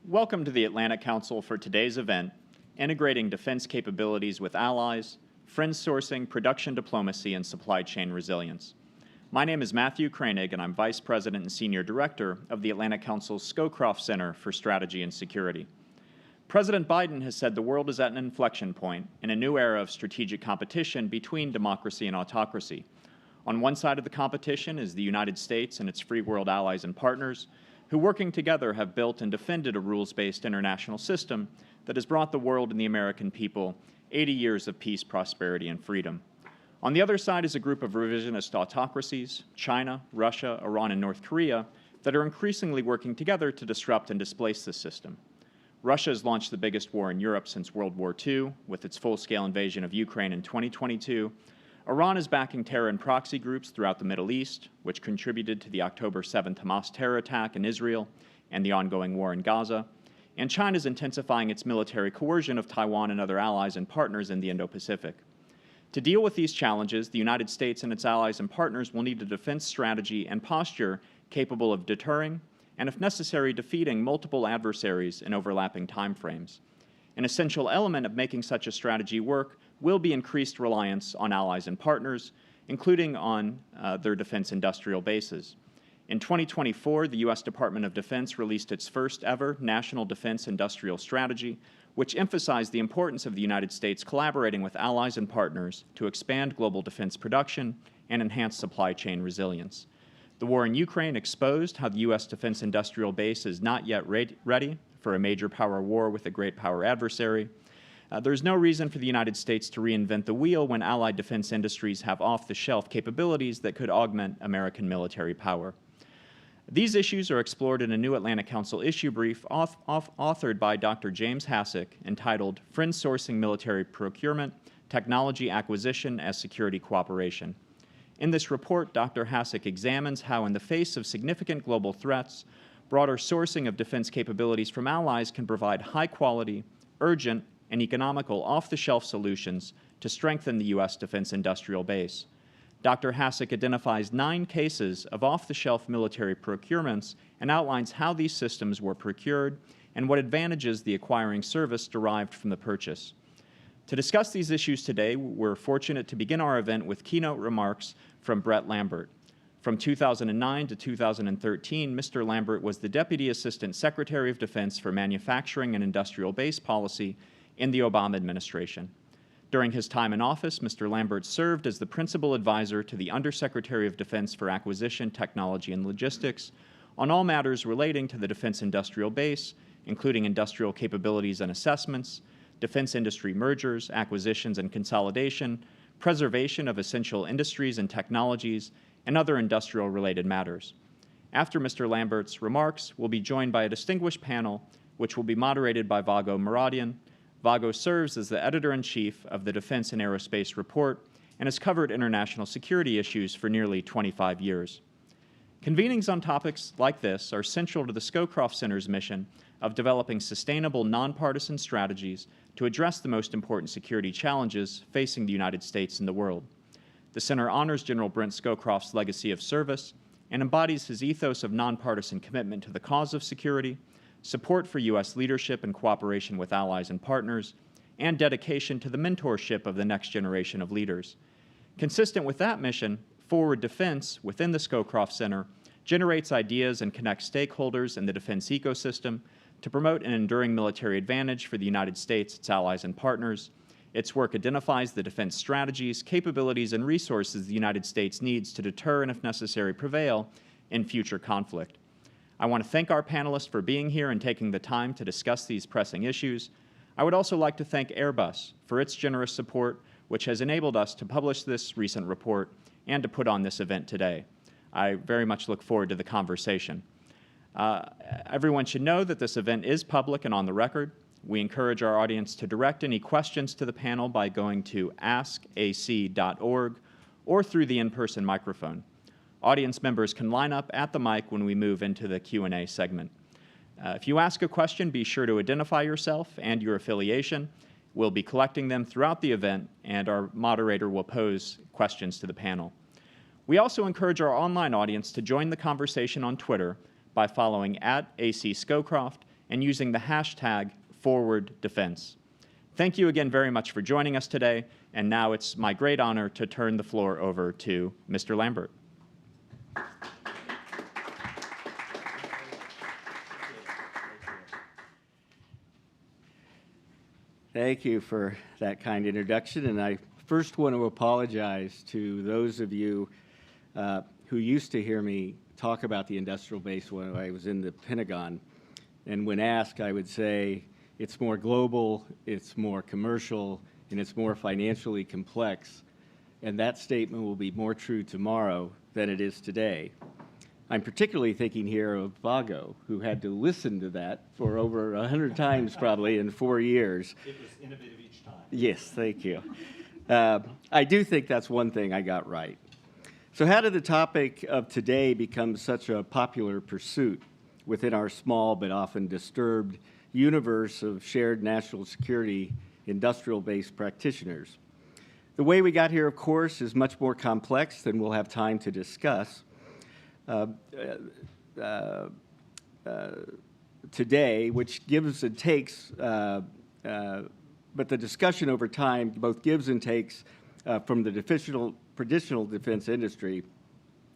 Welcome to the Atlantic Council for today's event, Integrating Defense Capabilities with Allies, Friends Sourcing, Production Diplomacy, and Supply Chain Resilience. My name is Matthew Kranig, and I'm Vice President and Senior Director of the Atlantic Council's Scowcroft Center for Strategy and Security. President Biden has said the world is at an inflection point in a new era of strategic competition between democracy and autocracy. On one side of the competition is the United States and its free world allies and partners, who working together have built and defended a rules-based international system that has brought the world and the American people 80 years of peace, prosperity, and freedom. On the other side is a group of revisionist autocracies, China, Russia, Iran, and North Korea, that are increasingly working together to disrupt and displace this system. Russia has launched the biggest war in Europe since World War II, with its full-scale invasion of Ukraine in 2022. Iran is backing terror and proxy groups throughout the Middle East, which contributed to the October 7th Hamas terror attack in Israel and the ongoing war in Gaza. And China is intensifying its military coercion of Taiwan and other allies and partners in the Indo-Pacific. To deal with these challenges, the United States and its allies and partners will need a defense strategy and posture capable of deterring and, if necessary, defeating multiple adversaries in overlapping timeframes. An essential element of making such a strategy work will be increased reliance on allies and partners, including on their defense industrial bases. In 2024, the U.S. Department of Defense released its first ever National Defense Industrial Strategy, which emphasized the importance of the United States collaborating with allies and partners to expand global defense production and enhance supply chain resilience. The war in Ukraine exposed how the U.S. defense industrial base is not yet ready for a major power war with a great power adversary. There's no reason for the United States to reinvent the wheel when allied defense industries have off-the-shelf capabilities that could augment American military power. These issues are explored in a new Atlantic Council issue brief authored by Dr. James Hasik entitled Friends Sourcing Military Procurement, Technology Acquisition as Security Cooperation. In this report, Dr. Hasik examines how, in the face of significant global threats, broader sourcing of defense capabilities from allies can provide high-quality, urgent, and economical off-the-shelf solutions to strengthen the U.S. defense industrial base. Dr. Hasik identifies 9 cases of off-the-shelf military procurements and outlines how these systems were procured and what advantages the acquiring service derived from the purchase. To discuss these issues today, we're fortunate to begin our event with keynote remarks from Brett Lambert. From 2009 to 2013, Mr. Lambert was the Deputy Assistant Secretary of Defense for Manufacturing and Industrial Base Policy in the Obama administration. During his time in office, Mr. Lambert served as the principal advisor to the Undersecretary of Defense for Acquisition, Technology, and Logistics on all matters relating to the defense industrial base, including industrial capabilities and assessments, defense industry mergers, acquisitions and consolidation, preservation of essential industries and technologies, and other industrial-related matters. After Mr. Lambert's remarks, we'll be joined by a distinguished panel, which will be moderated by Vago Muradian. Vago serves as the editor-in-chief of the Defense and Aerospace Report and has covered international security issues for nearly 25 years. Convenings on topics like this are central to the Scowcroft Center's mission of developing sustainable, nonpartisan strategies to address the most important security challenges facing the United States and the world. The Center honors General Brent Scowcroft's legacy of service and embodies his ethos of nonpartisan commitment to the cause of security, support for U.S. leadership and cooperation with allies and partners, and dedication to the mentorship of the next generation of leaders. Consistent with that mission, Forward Defense within the Scowcroft Center generates ideas and connects stakeholders in the defense ecosystem to promote an enduring military advantage for the United States, its allies, and partners. Its work identifies the defense strategies, capabilities, and resources the United States needs to deter and, if necessary, prevail in future conflict. I want to thank our panelists for being here and taking the time to discuss these pressing issues. I would also like to thank Airbus for its generous support, which has enabled us to publish this recent report and to put on this event today. I very much look forward to the conversation. Everyone should know that this event is public and on the record. We encourage our audience to direct any questions to the panel by going to askac.org or through the in-person microphone. Audience members can line up at the mic when we move into the Q&A segment. If you ask a question, be sure to identify yourself and your affiliation. We'll be collecting them throughout the event, and our moderator will pose questions to the panel. We also encourage our online audience to join the conversation on Twitter by following @AC Scowcroft and using the hashtag #ForwardDefense. Thank you again very much for joining us today, and now it's my great honor to turn the floor over to Mr. Lambert. Thank you for that kind introduction, and I first want to apologize to those of you who used to hear me talk about the industrial base when I was in the Pentagon. And when asked, I would say it's more global, it's more commercial, and it's more financially complex. And that statement will be more true tomorrow than it is today. I'm particularly thinking here of Vago, who had to listen to that for over 100 times probably in 4 years. It was innovative each time. Yes, thank you. I do think that's one thing I got right. So how did the topic of today become such a popular pursuit within our small but often disturbed universe of shared national security industrial-based practitioners? The way we got here, of course, is much more complex than we'll have time to discuss today, which gives and takes, but the discussion over time both gives and takes from the traditional defense industry,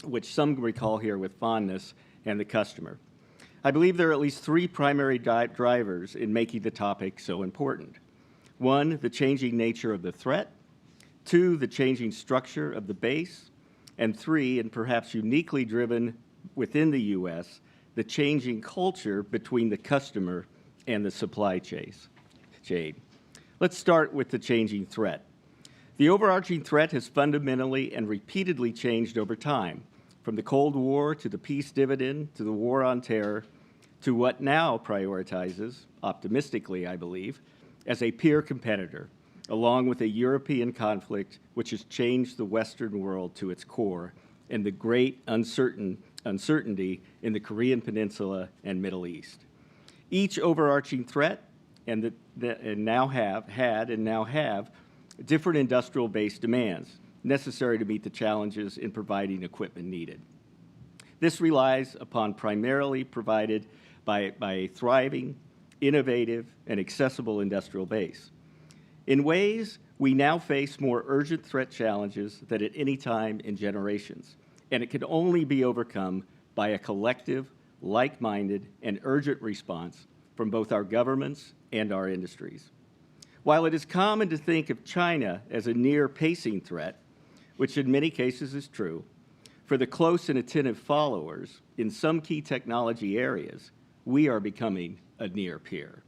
which some recall here with fondness, and the customer. I believe there are at least 3 primary drivers in making the topic so important. 1, the changing nature of the threat. 2, the changing structure of the base. And 3, and perhaps uniquely driven within the U.S., the changing culture between the customer and the supply chain. Let's start with the changing threat. The overarching threat has fundamentally and repeatedly changed over time, from the Cold War to the peace dividend to the war on terror to what now prioritizes, optimistically I believe, as a peer competitor, along with a European conflict which has changed the Western world to its core, and the great uncertainty in the Korean Peninsula and Middle East. Each overarching threat now have different industrial-based demands necessary to meet the challenges in providing equipment needed. This relies upon primarily provided by a thriving, innovative, and accessible industrial base. In ways, we now face more urgent threat challenges than at any time in generations, and it can only be overcome by a collective, like-minded, and urgent response from both our governments and our industries. While it is common to think of China as a near-pacing threat, which in many cases is true, for the close and attentive followers in some key technology areas, we are becoming a near peer.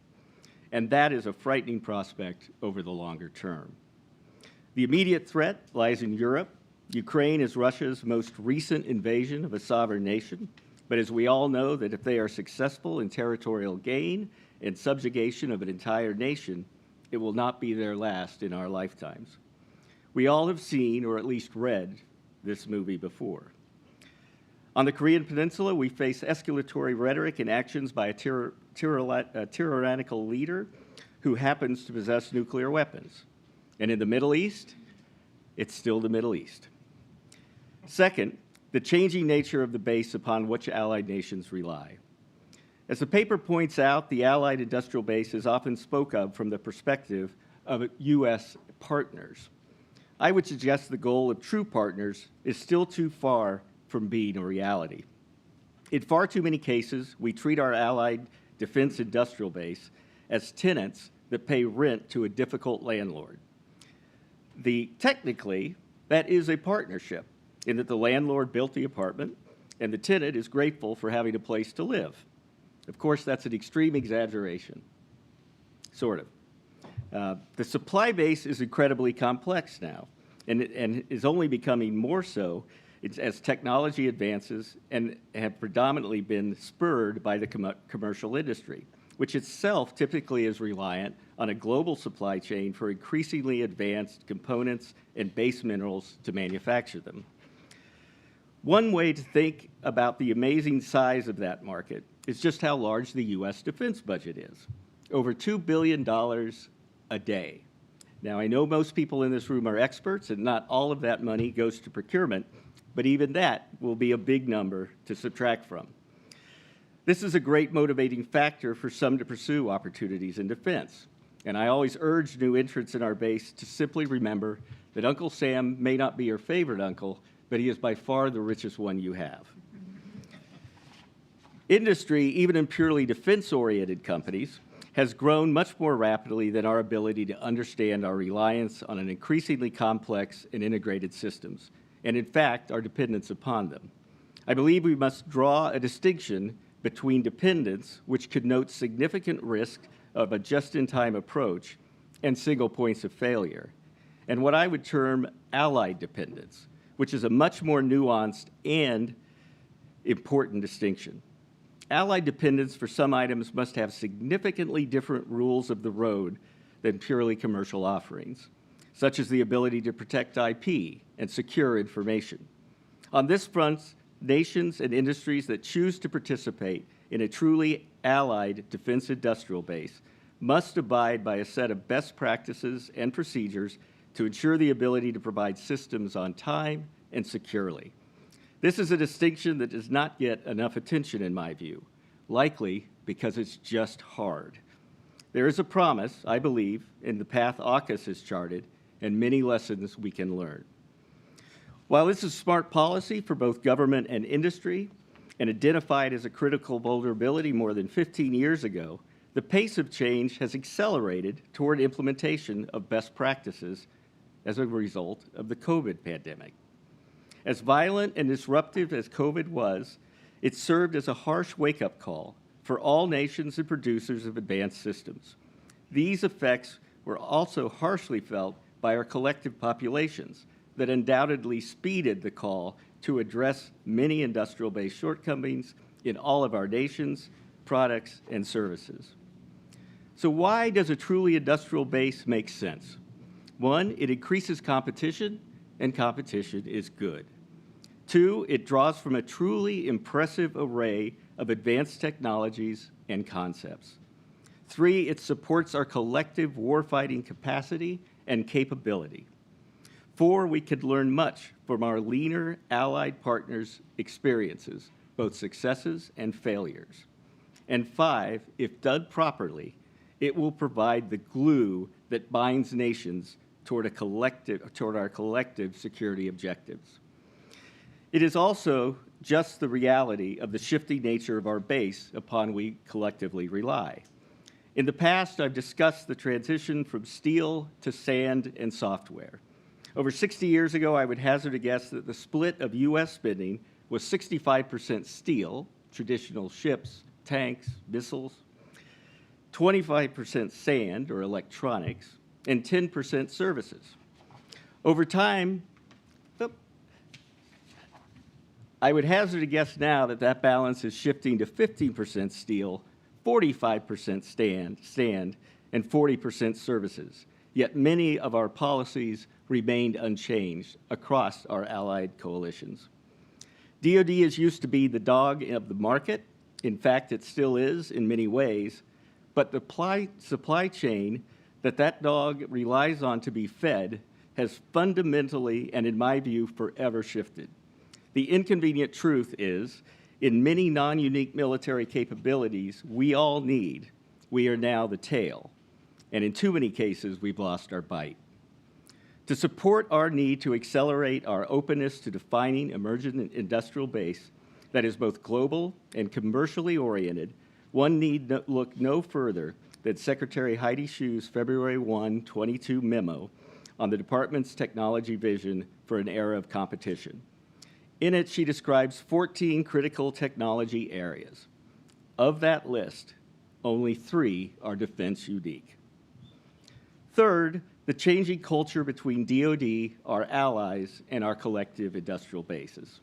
And that is a frightening prospect over the longer term. The immediate threat lies in Europe. Ukraine is Russia's most recent invasion of a sovereign nation, but as we all know that if they are successful in territorial gain and subjugation of an entire nation, it will not be their last in our lifetimes. We all have seen, or at least read, this movie before. On the Korean Peninsula, we face escalatory rhetoric and actions by a tyrannical leader who happens to possess nuclear weapons. And in the Middle East, it's still the Middle East. Second, the changing nature of the base upon which allied nations rely. As the paper points out, the allied industrial base is often spoke of from the perspective of U.S. partners. I would suggest the goal of true partners is still too far from being a reality. In far too many cases, we treat our allied defense industrial base as tenants that pay rent to a difficult landlord. Technically, that is a partnership in that the landlord built the apartment and the tenant is grateful for having a place to live. Of course, that's an extreme exaggeration, sort of. The supply base is incredibly complex now and is only becoming more so as technology advances and have predominantly been spurred by the commercial industry, which itself typically is reliant on a global supply chain for increasingly advanced components and base minerals to manufacture them. One way to think about the amazing size of that market is just how large the U.S. defense budget is. Over $2 billion a day. Now, I know most people in this room are experts, and not all of that money goes to procurement, but even that will be a big number to subtract from. This is a great motivating factor for some to pursue opportunities in defense. And I always urge new entrants in our base to simply remember that Uncle Sam may not be your favorite uncle, but he is by far the richest one you have. Industry, even in purely defense-oriented companies, has grown much more rapidly than our ability to understand our reliance on an increasingly complex and integrated systems, and in fact, our dependence upon them. I believe we must draw a distinction between dependence, which connotes significant risk of a just-in-time approach, and single points of failure, and what I would term allied dependence, which is a much more nuanced and important distinction. Allied dependence for some items must have significantly different rules of the road than purely commercial offerings, such as the ability to protect IP and secure information. On this front, nations and industries that choose to participate in a truly allied defense industrial base must abide by a set of best practices and procedures to ensure the ability to provide systems on time and securely. This is a distinction that does not get enough attention in my view, likely because it's just hard. There is a promise, I believe, in the path AUKUS has charted, and many lessons we can learn. While this is smart policy for both government and industry, and identified as a critical vulnerability more than 15 years ago, the pace of change has accelerated toward implementation of best practices as a result of the COVID pandemic. As violent and disruptive as COVID was, it served as a harsh wake-up call for all nations and producers of advanced systems. These effects were also harshly felt by our collective populations that undoubtedly speeded the call to address many industrial-based shortcomings in all of our nations, products, and services. So why does a truly industrial base make sense? One, it increases competition, and competition is good. Two, it draws from a truly impressive array of advanced technologies and concepts. Three, it supports our collective warfighting capacity and capability. Four, we could learn much from our leaner allied partners' experiences, both successes and failures. And five, if done properly, it will provide the glue that binds nations toward our collective security objectives. It is also just the reality of the shifting nature of our base upon we collectively rely. In the past, I've discussed the transition from steel to sand and software. Over 60 years ago, I would hazard a guess that the split of U.S. spending was 65% steel, traditional ships, tanks, missiles, 25% sand or electronics, and 10% services. Over time, I would hazard a guess now that that balance is shifting to 15% steel, 45% sand, and 40% services. Yet many of our policies remained unchanged across our allied coalitions. DoD is used to be the dog of the market. In fact, it still is in many ways, but the supply chain that dog relies on to be fed has fundamentally, and in my view, forever shifted. The inconvenient truth is, in many non-unique military capabilities we all need, we are now the tail. And in too many cases, we've lost our bite. To support our need to accelerate our openness to defining emergent industrial base that is both global and commercially oriented, one need look no further than Secretary Heidi Shu's February 1, 22 memo on the department's technology vision for an era of competition. In it, she describes 14 critical technology areas. Of that list, only 3 are defense unique. Third, the changing culture between DoD, our allies, and our collective industrial bases.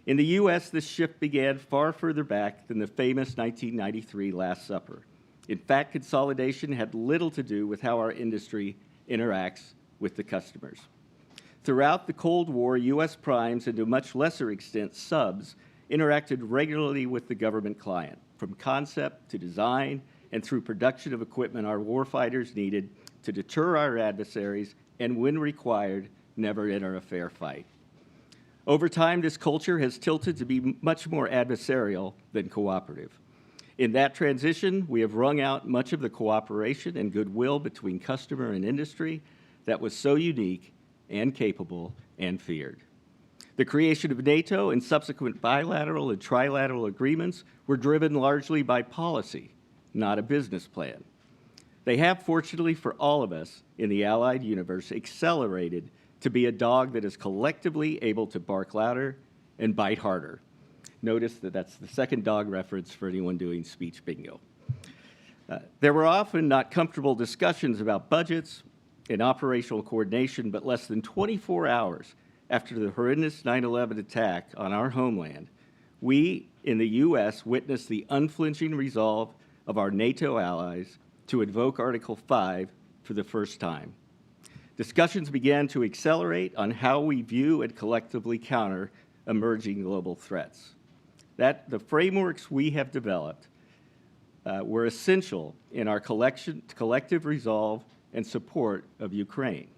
In the U.S., this shift began far further back than the famous 1993 Last Supper. In fact, consolidation had little to do with how our industry interacts with the customers. Throughout the Cold War, U.S. primes, and to a much lesser extent subs, interacted regularly with the government client, from concept to design and through production of equipment our warfighters needed to deter our adversaries and, when required, never enter a fair fight. Over time, this culture has tilted to be much more adversarial than cooperative. In that transition, we have wrung out much of the cooperation and goodwill between customer and industry that was so unique and capable and feared. The creation of NATO and subsequent bilateral and trilateral agreements were driven largely by policy, not a business plan. They have, fortunately for all of us in the allied universe, accelerated to be a dog that is collectively able to bark louder and bite harder. Notice that that's the second dog reference for anyone doing speech bingo. There were often not comfortable discussions about budgets and operational coordination, but less than 24 hours after the horrendous 9/11 attack on our homeland, we in the U.S. witnessed the unflinching resolve of our NATO allies to invoke Article 5 for the first time. Discussions began to accelerate on how we view and collectively counter emerging global threats. The frameworks we have developed were essential in our collective resolve and support of Ukraine.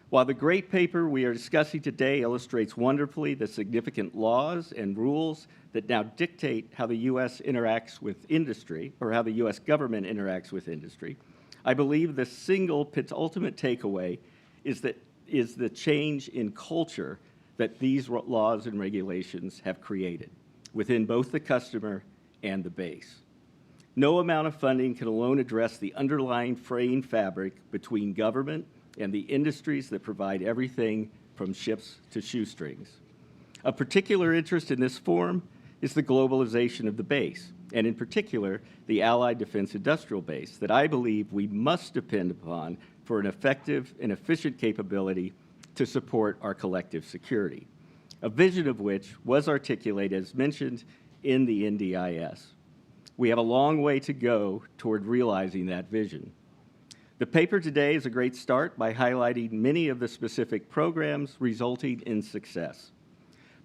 While the great paper we are discussing today illustrates wonderfully the significant laws and rules that now dictate how the U.S. interacts with industry, or how the U.S. government interacts with industry, I believe the single ultimate takeaway is the change in culture that these laws and regulations have created within both the customer and the base. No amount of funding can alone address the underlying fraying fabric between government and the industries that provide everything from ships to shoestrings. Of particular interest in this forum is the globalization of the base, and in particular, the Allied Defense Industrial Base that I believe we must depend upon for an effective and efficient capability to support our collective security, a vision of which was articulated, as mentioned, in the NDIS. We have a long way to go toward realizing that vision. The paper today is a great start by highlighting many of the specific programs resulting in success.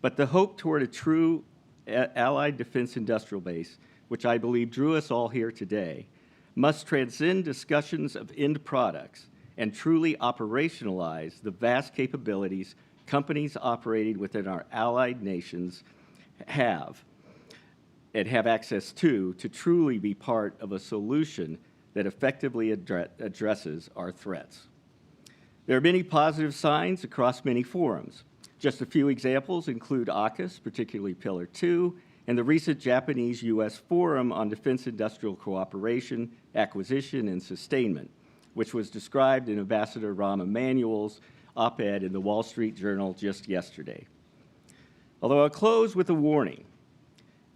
But the hope toward a true Allied Defense Industrial Base, which I believe drew us all here today, must transcend discussions of end products and truly operationalize the vast capabilities companies operating within our allied nations have access to truly be part of a solution that effectively addresses our threats. There are many positive signs across many forums. Just a few examples include AUKUS, particularly Pillar 2, and the recent Japanese-U.S. Forum on Defense Industrial Cooperation, Acquisition, and Sustainment, which was described in Ambassador Rahm Emanuel's op-ed in the Wall Street Journal just yesterday. Although I'll close with a warning,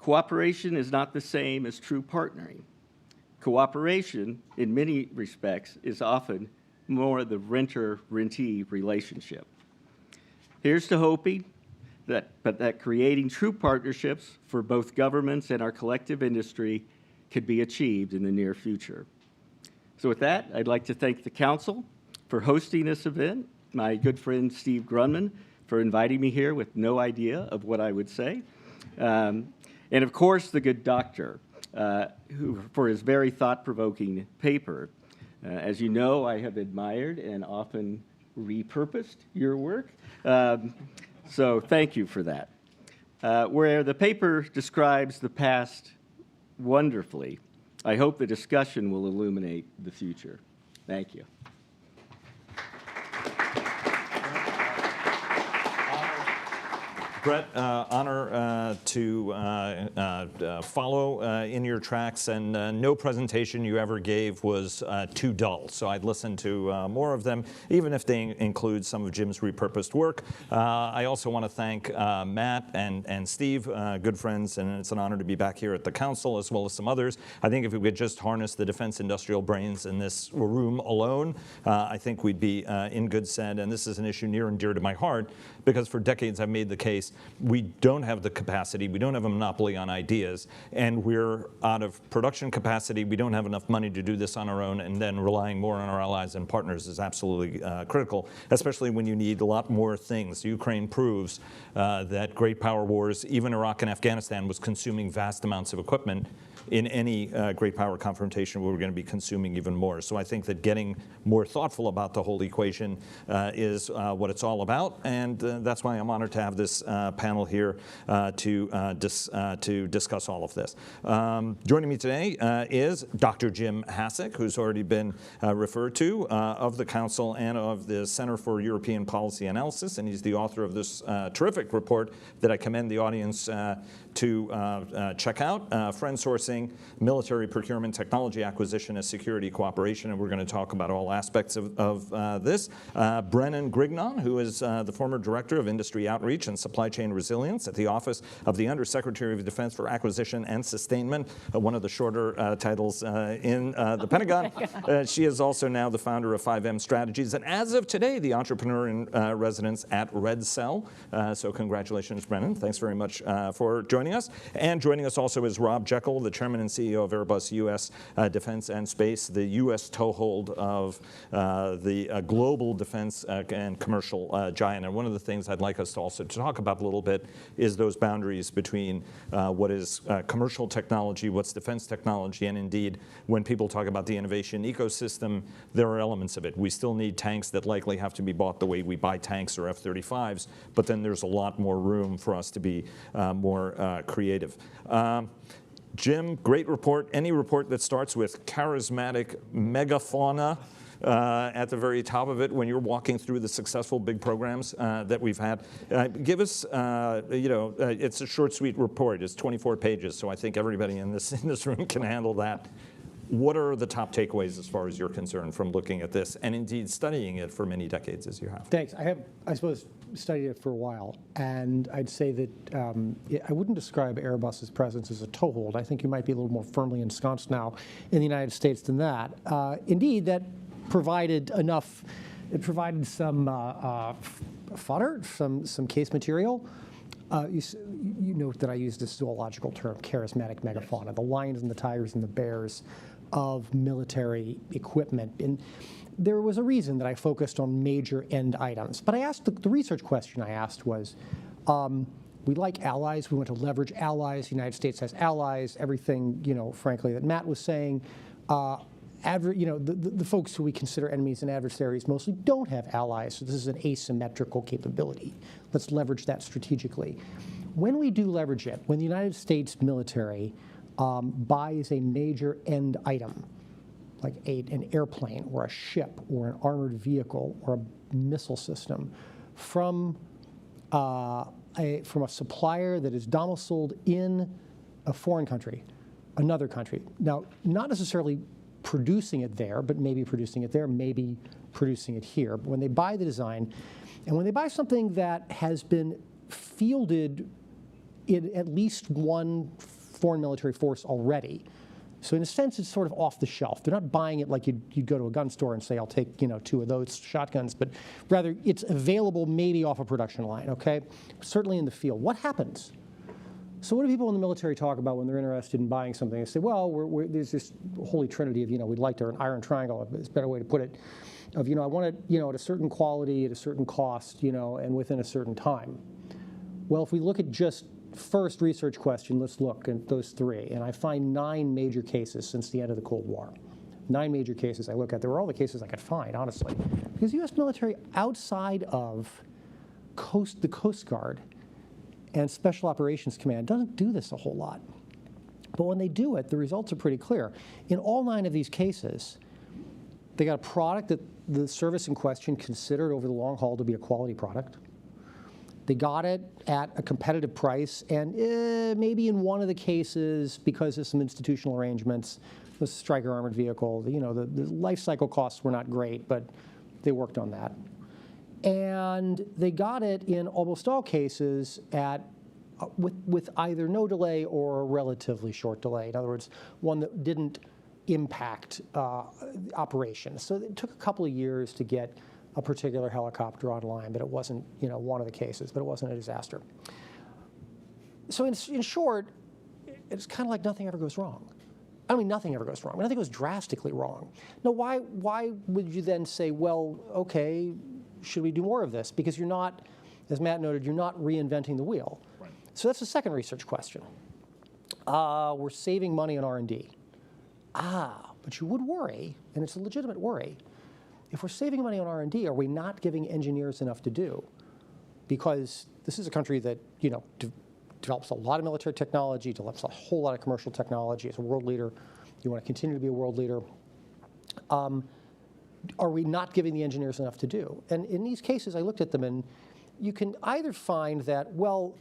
cooperation is not the same as true partnering. Cooperation, in many respects, is often more the renter-rentee relationship. Here's to hoping that creating true partnerships for both governments and our collective industry could be achieved in the near future. So with that, I'd like to thank the Council for hosting this event, my good friend Steve Grunman for inviting me here with no idea of what I would say, and of course the good doctor, who for his very thought-provoking paper. As you know, I have admired and often repurposed your work, so thank you for that. Where the paper describes the past wonderfully, I hope the discussion will illuminate the future. Thank you. Brett, honor to follow in your tracks, and no presentation you ever gave was too dull. So I'd listen to more of them, even if they include some of Jim's repurposed work. I also want to thank Matt and Steve, good friends, and it's an honor to be back here at the Council, as well as some others. I think if we could just harness the defense industrial brains in this room alone, I think we'd be in good stead. And this is an issue near and dear to my heart, because for decades I've made the case we don't have the capacity, we don't have a monopoly on ideas, and we're out of production capacity. We don't have enough money to do this on our own, and then relying more on our allies and partners is absolutely critical, especially when you need a lot more things. Ukraine proves that great power wars, even Iraq and Afghanistan, was consuming vast amounts of equipment. In any great power confrontation, we're going to be consuming even more. So I think that getting more thoughtful about the whole equation is what it's all about, and that's why I'm honored to have this panel here to discuss all of this. Joining me today is Dr. Jim Hasik, who's already been referred to, of the Council and of the Center for European Policy Analysis, and he's the author of this terrific report that I commend the audience to check out, Friend Sourcing, Military Procurement, Technology Acquisition, and Security Cooperation, and we're going to talk about all aspects of this. Brennan Grignon, who is the former Director of Industry Outreach and Supply Chain Resilience at the Office of the Undersecretary of Defense for Acquisition and Sustainment, one of the shorter titles in the Pentagon. She is also now the founder of 5M Strategies, and as of today, the entrepreneur in residence at Red Cell. So congratulations, Brennan. Thanks very much for joining us. And joining us also is Rob Jekyll, the Chairman and CEO of Airbus U.S. Defense and Space, the U.S. toehold of the global defense and commercial giant. And one of the things I'd like us to also talk about a little bit is those boundaries between what is commercial technology, what's defense technology, and indeed, when people talk about the innovation ecosystem, there are elements of it. We still need tanks that likely have to be bought the way we buy tanks or F-35s, but then there's a lot more room for us to be more creative. Jim, great report. Any report that starts with charismatic megafauna at the very top of it when you're walking through the successful big programs that we've had. Give us, it's a short, sweet report. It's 24 pages, so I think everybody in this room can handle that. What are the top takeaways as far as you're concerned from looking at this and indeed studying it for many decades as you have? Thanks. I suppose, studied it for a while, and I'd say that I wouldn't describe Airbus's presence as a toehold. I think you might be a little more firmly ensconced now in the United States than that. Indeed, that provided enough. It provided some fodder, some case material. You note that I use this zoological term, charismatic megafauna, the lions and the tigers and the bears of military equipment. And there was a reason that I focused on major end items. But I asked, the research question I asked was, we like allies, we want to leverage allies, the United States has allies, everything, frankly, that Matt was saying. The folks who we consider enemies and adversaries mostly don't have allies, so this is an asymmetrical capability. Let's leverage that strategically. When we do leverage it, when the United States military buys a major end item, like an airplane or a ship or an armored vehicle or a missile system, from a supplier that is domiciled in a foreign country, another country. Now, not necessarily producing it there, but maybe producing it there, maybe producing it here. But when they buy the design, and when they buy something that has been fielded in at least one foreign military force already, so in a sense, it's sort of off the shelf. They're not buying it like you'd go to a gun store and say, I'll take 2 of those shotguns, but rather it's available maybe off a production line, okay? Certainly in the field. What happens? So what do people in the military talk about when they're interested in buying something? They say, well, there's this holy trinity of, we'd like to, an iron triangle, is a better way to put it, of, I want it, at a certain quality, at a certain cost, and within a certain time. Well, if we look at just first research question, let's look at those 3. And I find 9 major cases since the end of the Cold War. 9 major cases I look at. They were all the cases I could find, honestly. Because the U.S. military, outside of the Coast Guard and Special Operations Command, doesn't do this a whole lot. But when they do it, the results are pretty clear. In all 9 of these cases, they got a product that the service in question considered over the long haul to be a quality product. They got it at a competitive price, and maybe in one of the cases, because of some institutional arrangements, the Stryker armored vehicle, the life cycle costs were not great, but they worked on that. And they got it in almost all cases at with either no delay or a relatively short delay. In other words, one that didn't impact operations. So it took a couple of years to get a particular helicopter online, but it wasn't one of the cases, but it wasn't a disaster. So in short, it's kind of like nothing ever goes wrong. I mean, nothing ever goes wrong. Nothing goes drastically wrong. Now, why would you then say, well, okay, should we do more of this? Because you're not, as Matt noted, you're not reinventing the wheel. Right. So that's the second research question. We're saving money on R&D. But you would worry, and it's a legitimate worry, if we're saving money on R&D, are we not giving engineers enough to do? because this is a country that, develops a lot of military technology, develops a whole lot of commercial technology. It's a world leader. You want to continue to be a world leader. Are we not giving the engineers enough to do? And in these cases, I looked at them, and you can either find that, well,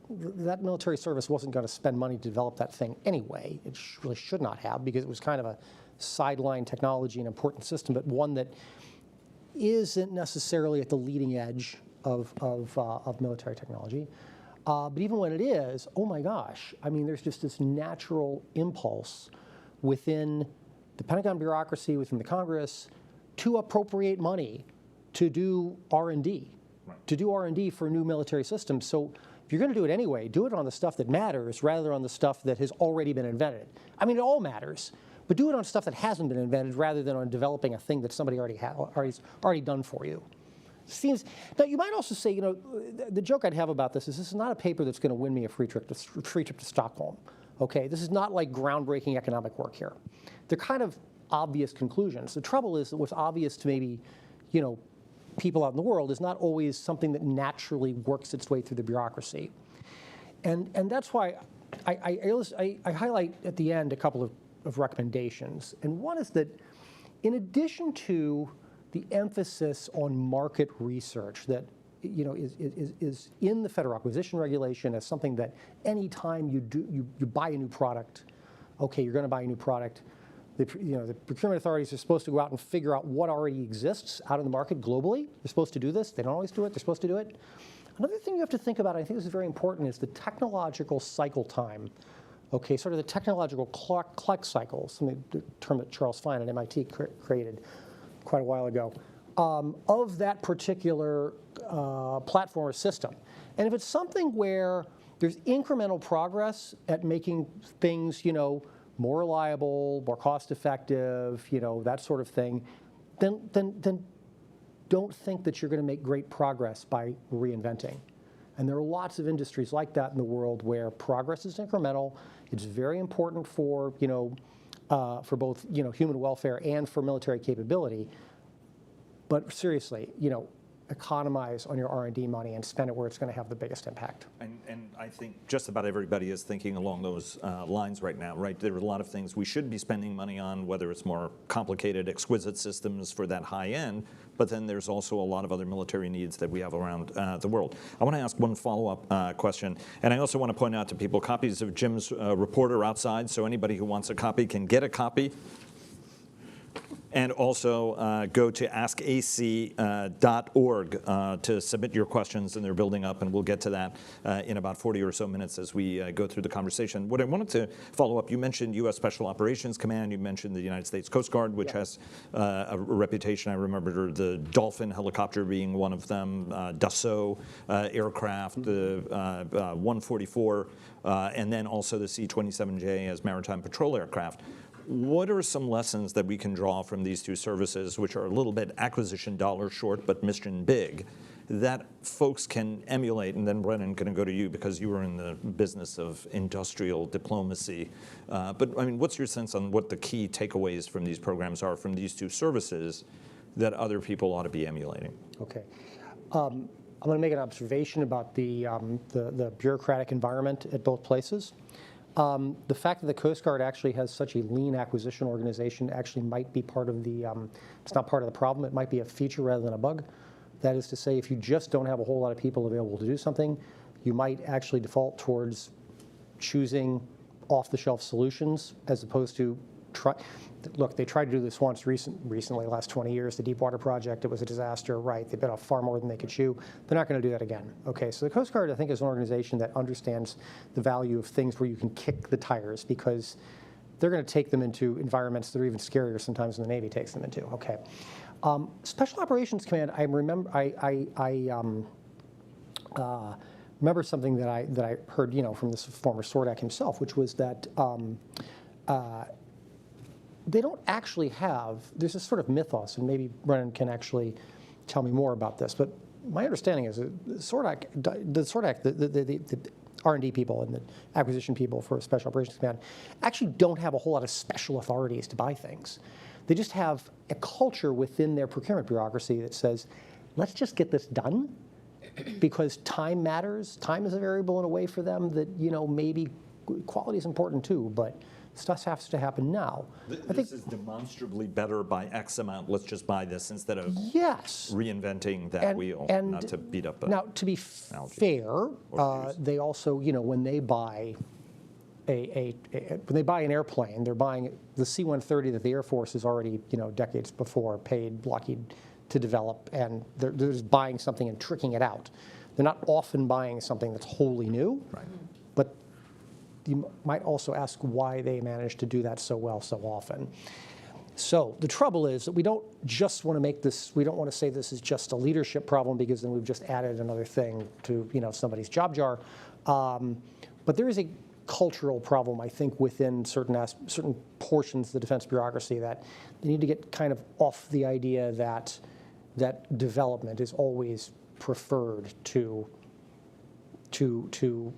that military service wasn't going to spend money to develop that thing anyway. It really should not have, because it was kind of a sideline technology, an important system, but one that isn't necessarily at the leading edge of military technology. But even when it is, oh my gosh, I mean, there's just this natural impulse within the Pentagon bureaucracy, within the Congress, to appropriate money to do R&D, to do R&D for new military systems. So if you're going to do it anyway, do it on the stuff that matters rather than on the stuff that has already been invented. I mean, it all matters, but do it on stuff that hasn't been invented rather than on developing a thing that somebody already done for you. Seems, now, you might also say, the joke I'd have about this is not a paper that's going to win me a free trip to Stockholm. Okay, this is not like groundbreaking economic work here. They're kind of obvious conclusions. The trouble is that what's obvious to maybe, people out in the world is not always something that naturally works its way through the bureaucracy. And that's why I highlight at the end a couple of recommendations. And one is that in addition to the emphasis on market research that is in the Federal Acquisition Regulation as something that any time you buy a new product, okay, you're going to buy a new product, the procurement authorities are supposed to go out and figure out what already exists out in the market globally. They're supposed to do this. They don't always do it. They're supposed to do it. Another thing you have to think about, I think this is very important, is the technological cycle time. Okay, sort of the technological clock cycle, the term that Charles Fine at MIT created quite a while ago, of that particular platform or system. And if it's something where there's incremental progress at making things, more reliable, more cost-effective, that sort of thing, then don't think that you're going to make great progress by reinventing. And there are lots of industries like that in the world where progress is incremental. It's very important for, for both, human welfare and for military capability. But seriously, economize on your R&D money and spend it where it's going to have the biggest impact. And I think just about everybody is thinking along those lines right now, right? There are a lot of things we should be spending money on, whether it's more complicated, exquisite systems for that high end, but then there's also a lot of other military needs that we have around the world. I want to ask one follow-up question, and I also want to point out to people copies of Jim's report are outside, so anybody who wants a copy can get a copy. And also go to askac.org to submit your questions, and they're building up, and we'll get to that in about 40 or so minutes as we go through the conversation. What I wanted to follow up, you mentioned U.S. Special Operations Command, you mentioned the United States Coast Guard, which has a reputation. I remember the Dolphin helicopter being one of them, Dassault aircraft, the 144, and then also the C-27J as maritime patrol aircraft. What are some lessons that we can draw from these two services, which are a little bit acquisition dollar short but mission big, that folks can emulate? And then, Brennan, going to go to you because you were in the business of industrial diplomacy. But I mean, what's your sense on what the key takeaways from these programs are from these two services that other people ought to be emulating? Okay. I'm going to make an observation about the bureaucratic environment at both places. The fact that the Coast Guard actually has such a lean acquisition organization actually might be part of the, it's not part of the problem, it might be a feature rather than a bug. That is to say, if you just don't have a whole lot of people available to do something, you might actually default towards choosing off-the-shelf solutions as opposed to look, they tried to do this once recently, last 20 years, the Deepwater project, it was a disaster, right? They bit off far more than they could chew. They're not going to do that again. Okay, so the Coast Guard, I think, is an organization that understands the value of things where you can kick the tires because they're going to take them into environments that are even scarier sometimes than the Navy takes them into. Okay. Special Operations Command, I remember, remember something that I heard, from this former SORDAC himself, which was that they don't actually have, there's this sort of mythos, and maybe Brennan can actually tell me more about this, but my understanding is that the R&D people and the acquisition people for Special Operations Command actually don't have a whole lot of special authorities to buy things. They just have a culture within their procurement bureaucracy that says, let's just get this done, because time matters. Time is a variable in a way for them that, maybe quality is important too, but stuff has to happen now. This is demonstrably better by X amount. Let's just buy this instead of yes, reinventing that wheel, not to beat up. Now, to be fair, they also, when they buy when they buy an airplane, they're buying the C-130 that the Air Force has already, decades before paid Lockheed to develop, and they're just buying something and tricking it out. They're not often buying something that's wholly new, Right. but you might also ask why they manage to do that so well so often. So the trouble is that we don't just want to make this, we don't want to say this is just a leadership problem, because then we've just added another thing to somebody's job jar. But there is a cultural problem, I think, within certain portions of the defense bureaucracy, that they need to get kind of off the idea that development is always preferred to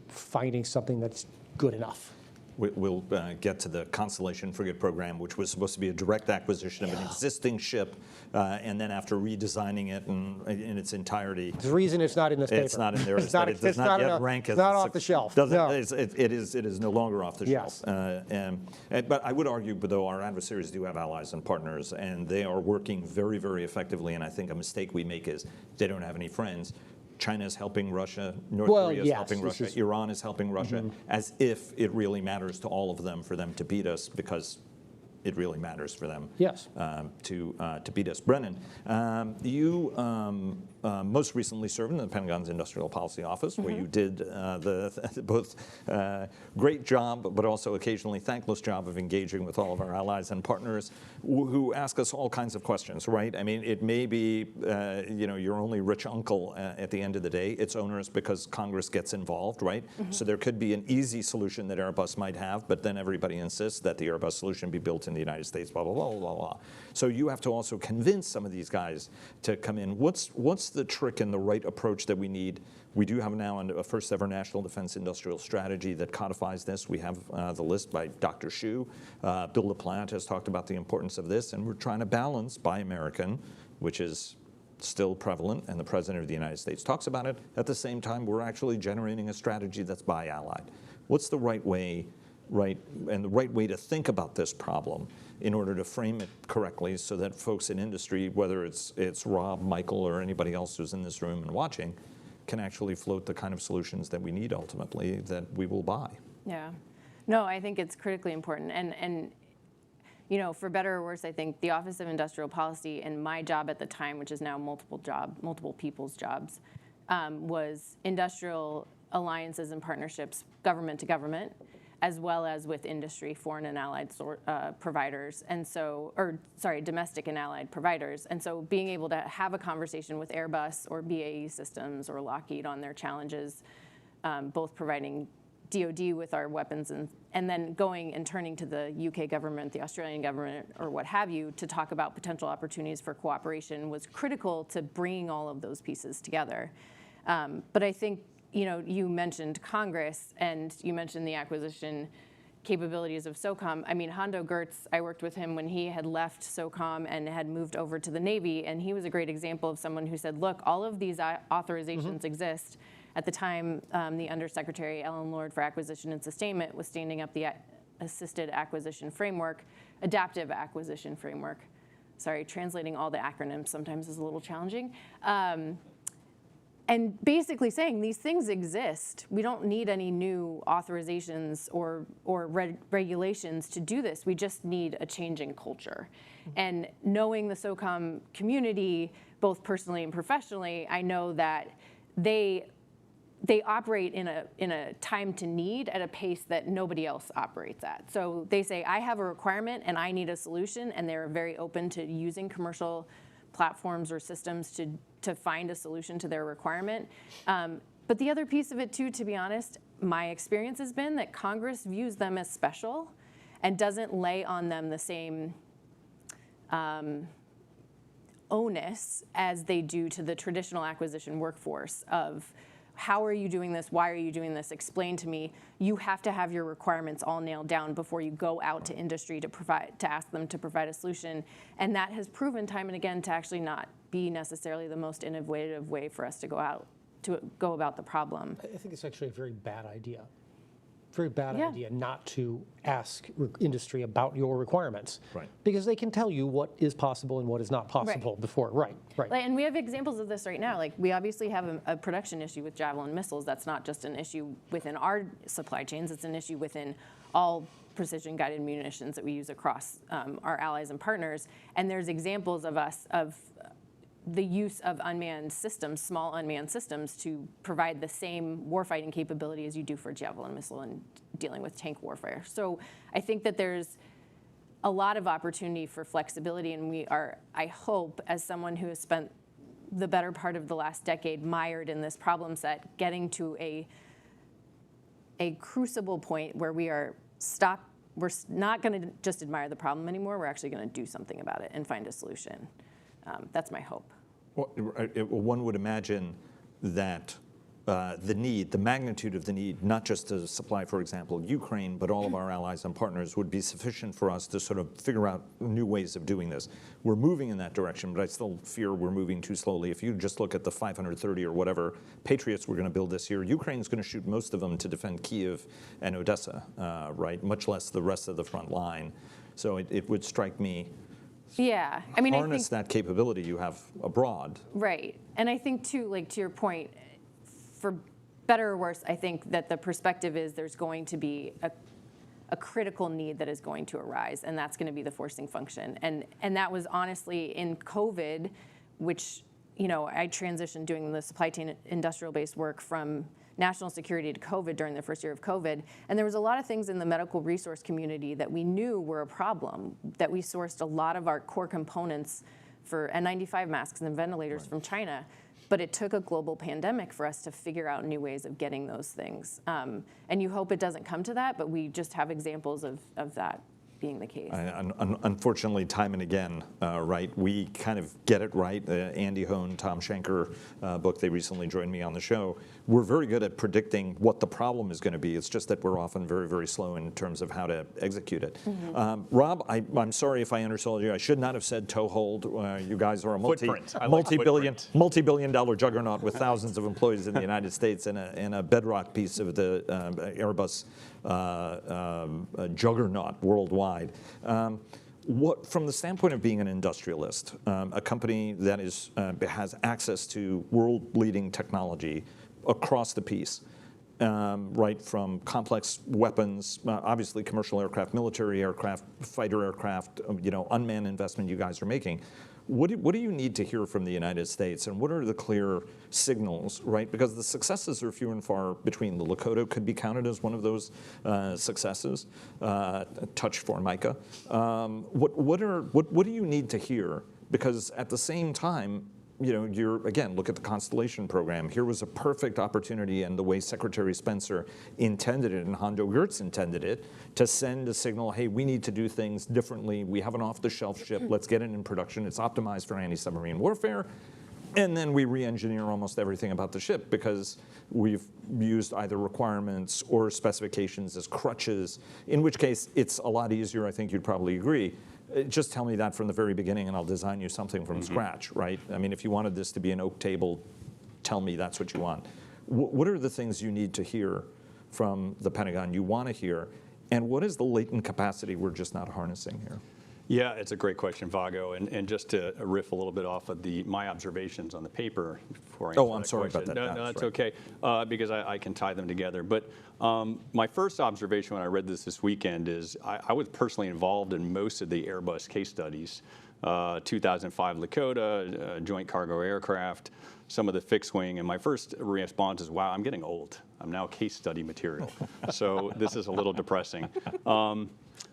finding something that's good enough. We'll get to the Constellation frigate program, which was supposed to be a direct acquisition of an existing ship, and then after redesigning it in its entirety. The reason it's not in this paper. It's not in there. It's not, it does not yet rank as not off the shelf. No. No. It is no longer off the Yes. shelf. But I would argue, though, our adversaries do have allies and partners, and they are working very, very effectively. And I think a mistake we make is they don't have any friends. China is helping Russia, North Korea is helping Russia, Iran is helping Russia, as if it really matters to all of them for them to beat us, because it really matters for them to beat us. Brennan, you most recently served in the Pentagon's Industrial Policy Office, where you did both great job, but also occasionally thankless job of engaging with all of our allies and partners who ask us all kinds of questions, right? I mean, it may be, your only rich uncle at the end of the day. It's onerous because Congress gets involved, right? So there could be an easy solution that Airbus might have, but then everybody insists that the Airbus solution be built in the United States, blah, blah, blah, blah, blah. So you have to also convince some of these guys to come in. What's the trick and the right approach that we need? We do have now a first ever National Defense Industrial Strategy that codifies this. We have the list by Dr. Hsu. Bill LaPlante has talked about the importance of this, and we're trying to balance Buy American, which is still prevalent, and the President of the United States talks about it. At the same time, we're actually generating a strategy that's Buy Allied. What's the right way to think about this problem in order to frame it correctly, so that folks in industry, whether it's Rob, Michael, or anybody else who's in this room and watching, can actually float the kind of solutions that we need ultimately that we will buy? Yeah. No, I think it's critically important. And for better or worse, I think the Office of Industrial Policy and my job at the time, which is now multiple people's jobs, was industrial alliances and partnerships, government to government, as well as with industry, foreign and allied providers, domestic and allied providers. And so being able to have a conversation with Airbus or BAE Systems or Lockheed on their challenges, both providing DoD with our weapons and then going and turning to the UK government, the Australian government, or what have you, to talk about potential opportunities for cooperation was critical to bringing all of those pieces together. But I think, you mentioned Congress, and you mentioned the acquisition capabilities of SOCOM. I mean, Hondo Gertz, I worked with him when he had left SOCOM and had moved over to the Navy, and he was a great example of someone who said, look, all of these authorizations exist. At the time, the Undersecretary Ellen Lord for Acquisition and Sustainment was standing up the Assisted Acquisition Framework, Adaptive Acquisition Framework. Sorry, translating all the acronyms sometimes is a little challenging. And basically saying these things exist. We don't need any new authorizations or regulations to do this. We just need a change in culture. And knowing the SOCOM community, both personally and professionally, I know that they operate in a time to need at a pace that nobody else operates at. So they say, I have a requirement and I need a solution, and they're very open to using commercial platforms or systems to find a solution to their requirement. But the other piece of it too, to be honest, my experience has been that Congress views them as special and doesn't lay on them the same onus as they do to the traditional acquisition workforce of, how are you doing this? Why are you doing this? Explain to me. You have to have your requirements all nailed down before you go out to industry to ask them to provide a solution. And that has proven time and again to actually not be necessarily the most innovative way for us to go out to go about the problem. I think it's actually a very bad idea. Very bad Yeah. idea not to ask industry about your requirements. Right. Because they can tell you what is possible and what is not possible before. Right. And we have examples of this right now. Like, we obviously have a production issue with Javelin missiles. That's not just an issue within our supply chains. It's an issue within all precision-guided munitions that we use across our allies and partners. And there's examples of the use of unmanned systems, small unmanned systems, to provide the same warfighting capability as you do for a Javelin missile and dealing with tank warfare. So I think that there's a lot of opportunity for flexibility, and we are, I hope, as someone who has spent the better part of the last decade mired in this problem set, getting to a crucible point where we're not going to just admire the problem anymore, we're actually going to do something about it and find a solution. That's my hope. Well, one would imagine that the magnitude of the need, not just to supply, for example, Ukraine, but all of our allies and partners, would be sufficient for us to sort of figure out new ways of doing this. We're moving in that direction, but I still fear we're moving too slowly. If you just look at the 530 or whatever Patriots we're going to build this year, Ukraine's going to shoot most of them to defend Kiev and Odessa, right? Much less the rest of the front line. So it would strike me. Yeah, I mean, harness that capability you have abroad. Right, and I think too, like to your point, for better or worse, I think that the perspective is there's going to be a critical need that is going to arise, and that's going to be the forcing function. And that was honestly in COVID, which, you know, I transitioned doing the supply chain industrial-based work from national security to COVID during the first year of COVID. And there was a lot of things in the medical resource community that we knew were a problem, that we sourced a lot of our core components for N95 masks and ventilators from China. But it took a global pandemic for us to figure out new ways of getting those things. And you hope it doesn't come to that, but we just have examples of that being the case. Unfortunately, time and again, right, we kind of get it right. The Andy Hone, Tom Schenker book, they recently joined me on the show. We're very good at predicting what the problem is going to be. It's just that we're often very, very slow in terms of how to execute it. Rob, I'm sorry if I undersold you. I should not have said toehold. You guys are a multi-billion dollar juggernaut with thousands of employees in the United States and a bedrock piece of the Airbus juggernaut worldwide. What, from the standpoint of being an industrialist, a company that has access to world-leading technology across the piece, right from complex weapons, obviously commercial aircraft, military aircraft, fighter aircraft, unmanned investment you guys are making. What do you need to hear from the United States, and what are the clear signals, right? Because the successes are few and far between. The Lakota could be counted as one of those successes. Touch for Micah. What do you need to hear? Because at the same time, again, look at the Constellation program. Here was a perfect opportunity, and the way Secretary Spencer intended it and Hondo Geertz intended it, to send a signal, hey, we need to do things differently. We have an off-the-shelf ship. Let's get it in production. It's optimized for anti-submarine warfare. And then we re-engineer almost everything about the ship because we've used either requirements or specifications as crutches, in which case it's a lot easier, I think you'd probably agree. Just tell me that from the very beginning and I'll design you something from scratch, right? I mean, if you wanted this to be an oak table, tell me that's what you want. What are the things you need to hear from the Pentagon you want to hear? And what is the latent capacity we're just not harnessing here? Yeah, it's a great question, Vago. And just to riff a little bit off of my observations on the paper before I answer I'm sorry question. about that. No, that's okay, because I can tie them together. But my first observation when I read this weekend is I was personally involved in most of the Airbus case studies. 2005 Lakota, joint cargo aircraft, some of the fixed wing, and my first response is, wow, I'm getting old. I'm now case study material. So this is a little depressing.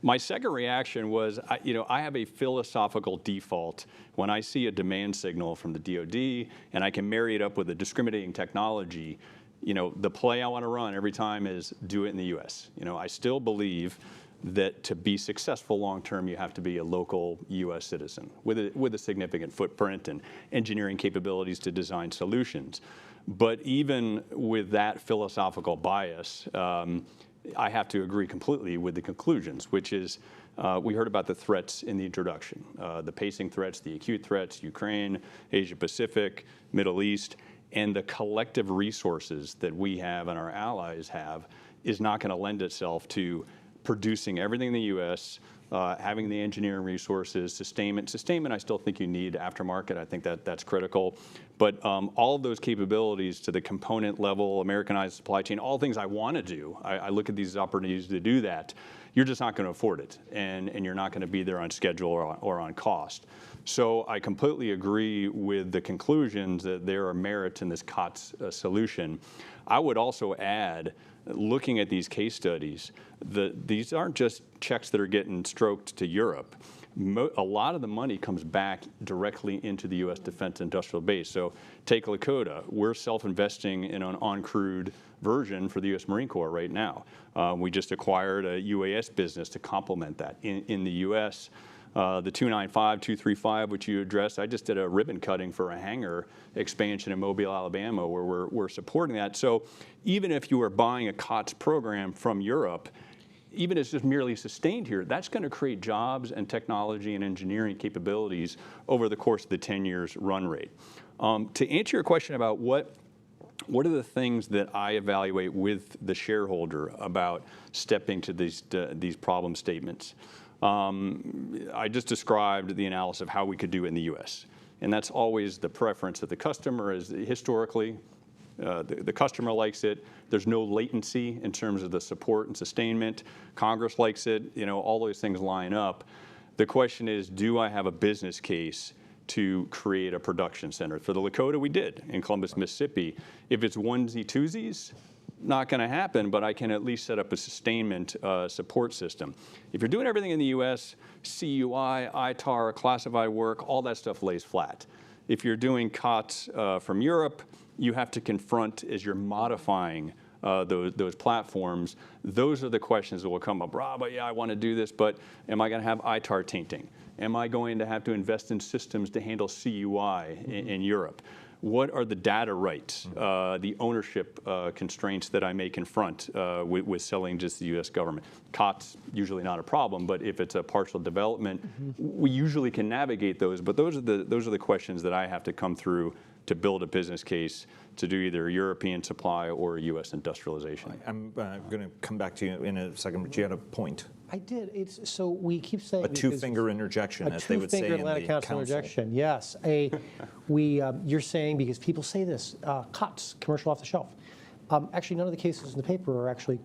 My second reaction was, I have a philosophical default when I see a demand signal from the DoD and I can marry it up with a discriminating technology. The play I want to run every time is do it in the U.S. I still believe that to be successful long term, you have to be a local U.S. citizen with a significant footprint and engineering capabilities to design solutions. But even with that philosophical bias, I have to agree completely with the conclusions, which is we heard about the threats in the introduction, the pacing threats, the acute threats, Ukraine, Asia Pacific, Middle East. and the collective resources that we have and our allies have is not going to lend itself to producing everything in the U.S., having the engineering resources, sustainment. Sustainment, I still think you need aftermarket. I think that's critical. But all of those capabilities to the component level, Americanized supply chain, all things I want to do, I look at these opportunities to do that. You're just not going to afford it, and you're not going to be there on schedule or on cost. So I completely agree with the conclusions that there are merits in this COTS solution. I would also add, looking at these case studies, these aren't just checks that are getting stroked to Europe. A lot of the money comes back directly into the U.S. defense industrial base. So take Lakota. We're self-investing in an uncrewed version for the U.S. Marine Corps right now. We just acquired a UAS business to complement that in the U.S. The 295, 235, which you addressed, I just did a ribbon cutting for a hangar expansion in Mobile, Alabama, where we're supporting that. So even if you are buying a COTS program from Europe, even if it's just merely sustained here, that's going to create jobs and technology and engineering capabilities over the course of the 10 years run rate. To answer your question about what are the things that I evaluate with the shareholder about stepping to these problem statements, I just described the analysis of how we could do it in the U.S. And that's always the preference of the customer. Is historically, the customer likes it. There's no latency in terms of the support and sustainment. Congress likes it. All those things line up. The question is, do I have a business case to create a production center? For the Lakota, we did in Columbus, Mississippi. If it's onesie twosies, not going to happen, but I can at least set up a sustainment support system. If you're doing everything in the U.S., CUI, ITAR, classified work, all that stuff lays flat. If you're doing COTS from Europe, you have to confront, as you're modifying those platforms, those are the questions that will come up. But yeah, I want to do this, but am I going to have ITAR tainting? Am I going to have to invest in systems to handle CUI in Europe? What are the data rights, the ownership constraints that I may confront with selling just the U.S. government? COTS, usually not a problem, but if it's a partial development, we usually can navigate those. But those are the questions that I have to come through to build a business case to do either European supply or U.S. industrialization. I'm going to come back to you in a second, but you had a point. I did. So we keep saying A two-finger interjection, as they would say in the Atlantic Council interjection. Yes. You're saying, because people say this, COTS, commercial off the shelf. Actually, none of the cases in the paper are actually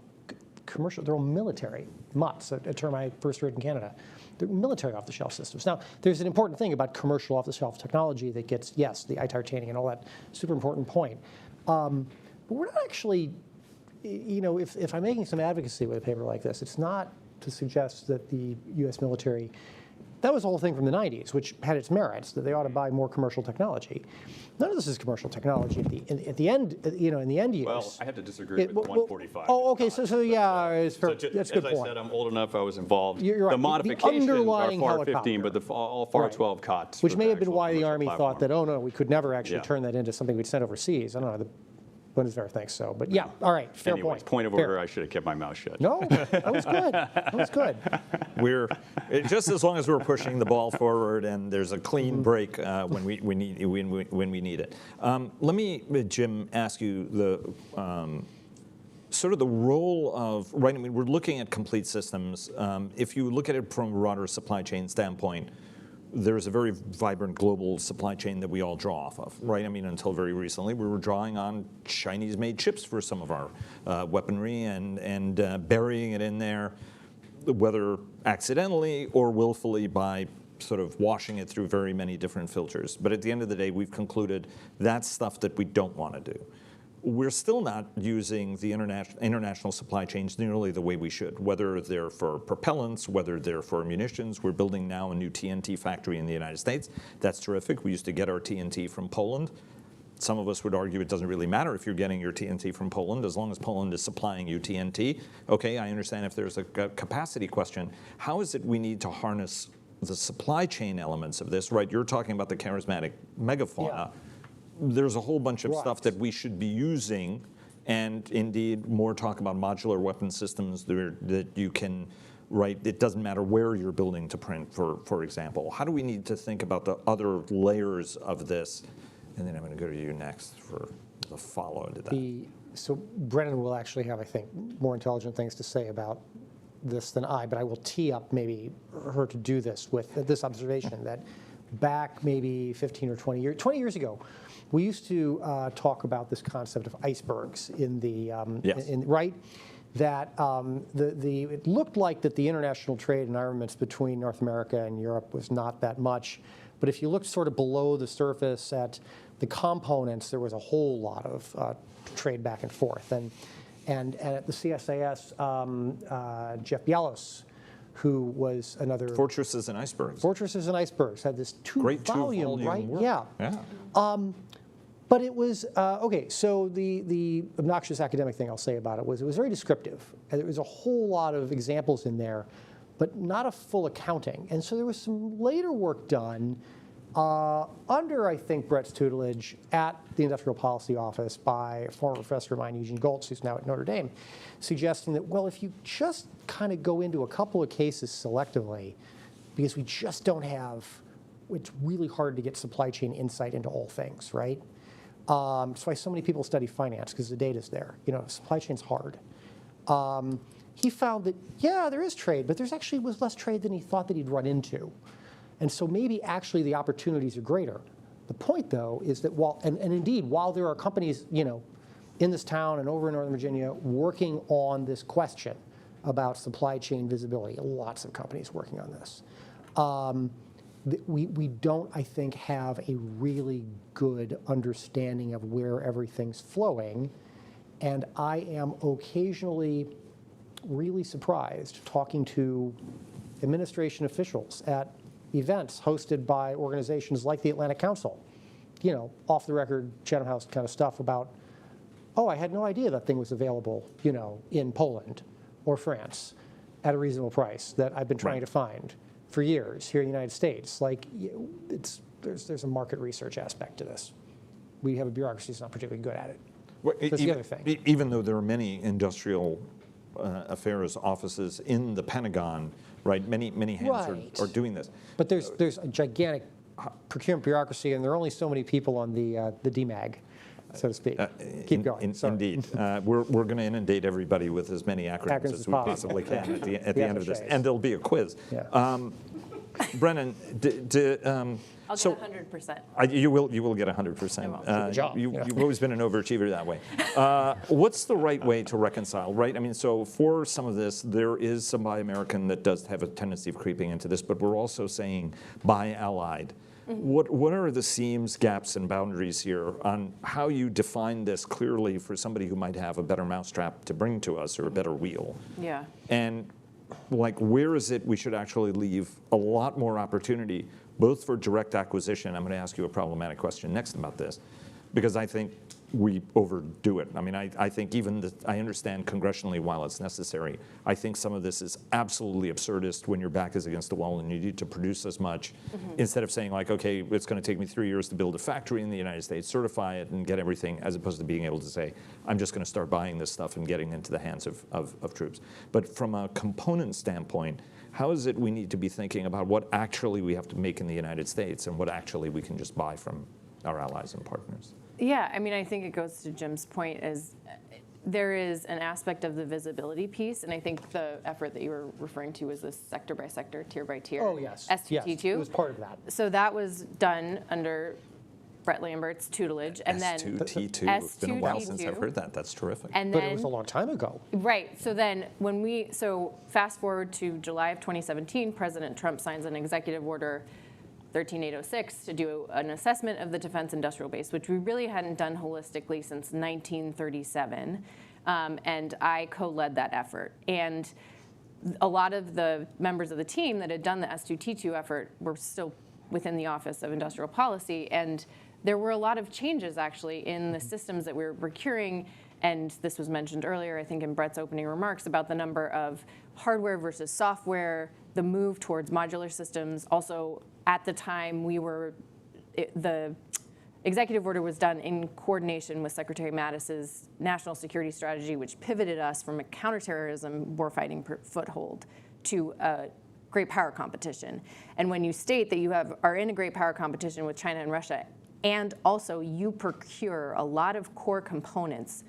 commercial. They're all military. MOTS, a term I first heard in Canada. They're military off-the-shelf systems. Now, there's an important thing about commercial off-the-shelf technology that gets, yes, the ITAR training and all that super important point. But we're not actually, if I'm making some advocacy with a paper like this, it's not to suggest that the U.S. military, that was the whole thing from the 90s, which had its merits, that they ought to buy more commercial technology. None of this is commercial technology at the end, in the end use. Well, I have to disagree with 145. Oh, okay, so yeah, that's a good point. As I said, I'm old enough, I was involved. You're right. The modifications are FAR helicopter. 15, but all FAR 12 COTS. Which for may the have been actual why the commercial Army platform. thought that, oh no, we could never actually Yeah. turn that into something we'd send overseas. I don't know, the Bundeswehr thinks so. But yeah, all right, fair Anyways, point. of Fair. order, I should have kept my mouth shut. No, that was good. That was good. We're just as long as we're pushing the ball forward and there's a clean break when we need it. Let me, Jim, ask you the sort of the role of, right, I mean, we're looking at complete systems. If you look at it from a broader supply chain standpoint, there's a very vibrant global supply chain that we all draw off of, right? I mean, until very recently, we were drawing on Chinese-made chips for some of our weaponry and burying it in there, whether accidentally or willfully by sort of washing it through very many different filters. But at the end of the day, we've concluded that's stuff that we don't want to do. We're still not using the international supply chains nearly the way we should, whether they're for propellants, whether they're for munitions. We're building now a new TNT factory in the United States. That's terrific. We used to get our TNT from Poland. Some of us would argue it doesn't really matter if you're getting your TNT from Poland, as long as Poland is supplying you TNT. Okay, I understand if there's a capacity question. How is it we need to harness the supply chain elements of this, right? You're talking about the charismatic megafauna. Yeah. There's a whole bunch of stuff that we should be using, and indeed more talk about modular weapon systems that you can, right, it doesn't matter where you're building to print, for example. How do we need to think about the other layers of this And then I'm going to go to you next for the follow to that. So Brennan will actually have, I think, more intelligent things to say about this than I, but I will tee up maybe her to do this with this observation that back maybe 15 or 20 years ago, we used to talk about this concept of icebergs in the, Yes. right? That it looked like that the international trade and armaments between North America and Europe was not that much. But if you looked sort of below the surface at the components, there was a whole lot of trade back and forth. And at the CSIS, Jeff Bialos, who was another... Fortresses and Icebergs. Fortresses and Icebergs had this Great two-volume, right? work. Yeah. Yeah. But it was, okay, so the obnoxious academic thing I'll say about it was very descriptive. And there was a whole lot of examples in there, but not a full accounting. And so there was some later work done under, I think, Brett's tutelage at the Industrial Policy Office by a former professor of mine, Eugene Goltz, who's now at Notre Dame, suggesting that, well, if you just kind of go into a couple of cases selectively, because we just don't have, it's really hard to get supply chain insight into all things, right? That's why so many people study finance, because the data's there. You know, supply chain's hard. He found that, yeah, there is trade, but there's actually was less trade than he thought that he'd run into. And so maybe actually the opportunities are greater. The point, though, is that and indeed, while there are companies, you know, in this town and over in Northern Virginia working on this question about supply chain visibility, lots of companies working on this, we don't, I think, have a really good understanding of where everything's flowing. And I am occasionally really surprised talking to administration officials at events hosted by organizations like the Atlantic Council, you know, off the record, Chatham House kind of stuff about, oh, I had no idea that thing was available, you know, in Poland or France at a reasonable price that I've been trying to find for years here in the United States. Like, there's a market research aspect to this. We have a bureaucracy that's not particularly good at it. Well, That's the other thing. Even though there are many industrial affairs offices in the Pentagon, right? Many hands are doing this. But there's a gigantic procurement bureaucracy, and there are only so many people on the DMAG, so to speak. Keep going. Sorry. Indeed. We're going to inundate everybody with as many acronyms as we possibly can at the end of this. And there'll be a quiz. Yeah. Brennan, I'll so get 100%. You will get 100%. Good job. You've always been an overachiever that way. What's the right way to reconcile, right? I mean, so for some of this, there is some Buy American that does have a tendency of creeping into this, but we're also saying Buy Allied. What are the seams, gaps, and boundaries here on how you define this clearly for somebody who might have a better mousetrap to bring to us or a better wheel? Yeah. And like, where is it we should actually leave a lot more opportunity, both for direct acquisition? I'm going to ask you a problematic question next about this, because I think we overdo it. I mean, I think even I understand congressionally while it's necessary. I think some of this is absolutely absurdist when your back is against the wall and you need to produce as much, instead of saying like, okay, it's going to take me 3 years to build a factory in the United States, certify it, and get everything, as opposed to being able to say, I'm just going to start buying this stuff and getting into the hands of troops. But from a component standpoint, how is it we need to be thinking about what actually we have to make in the United States and what actually we can just buy from our allies and partners? Yeah, I mean, I think it goes to Jim's point is there is an aspect of the visibility piece, and I think the effort that you were referring to was this sector by sector, tier by tier. Oh, yes. S2T2. Yes, it was part of that. So that was done under Brett Lambert's tutelage, and then S2T2. It's been a while since I've S2T2. heard that. That's terrific. And But then, it was a long time ago. right. So then so fast forward to July of 2017, President Trump signs an executive order 13806 to do an assessment of the defense industrial base, which we really hadn't done holistically since 1937. And I co-led that effort. And a lot of the members of the team that had done the S2T2 effort were still within the Office of Industrial Policy. And there were a lot of changes, actually, in the systems that we were procuring. And this was mentioned earlier, I think, in Brett's opening remarks about the number of hardware versus software, the move towards modular systems. Also, at the time, the executive order was done in coordination with Secretary Mattis's national security strategy, which pivoted us from a counterterrorism warfighting foothold to a great power competition. And when you state that you are in a great power competition with China and Russia and also you procure a lot of core components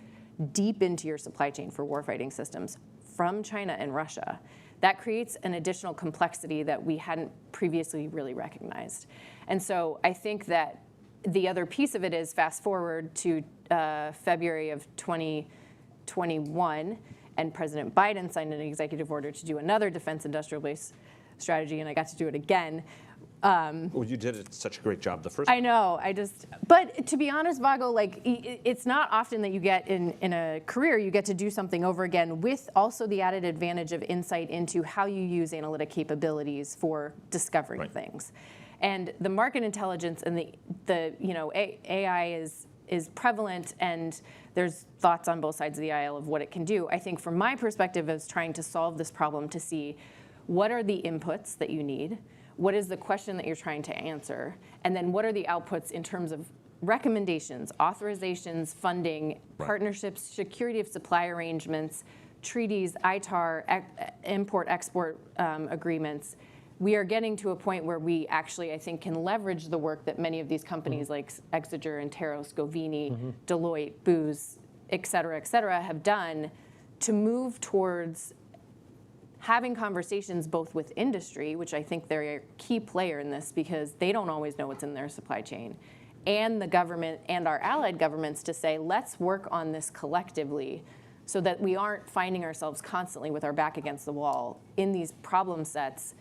deep into your supply chain for warfighting systems from China and Russia, that creates an additional complexity that we hadn't previously really recognized. And so I think that the other piece of it is fast forward to February of 2021, and President Biden signed an executive order to do another defense industrial base strategy, and I got to do it again. Well, you did it such a great job the first I know, but to be honest, Vago, like it's not often that you get in a career, you get to do something over again with also the added advantage of insight into how you use analytic capabilities for discovering things. And the market intelligence and the AI is prevalent, and there's thoughts on both sides of the aisle of what it can do. I think from my perspective is trying to solve this problem to see what are the inputs that you need, what is the question that you're trying to answer, and then what are the outputs in terms of recommendations, authorizations, funding, partnerships, security of supply arrangements, treaties, ITAR, import-export agreements. We are getting to a point where we actually, I think, can leverage the work that many of these companies like Exeger, Antero, Scovini, Deloitte, Booz, et cetera, have done to move towards having conversations both with industry, which I think they're a key player in this because they don't always know what's in their supply chain, and the government and our allied governments to say, let's work on this collectively so that we aren't finding ourselves constantly with our back against the wall in these problem sets,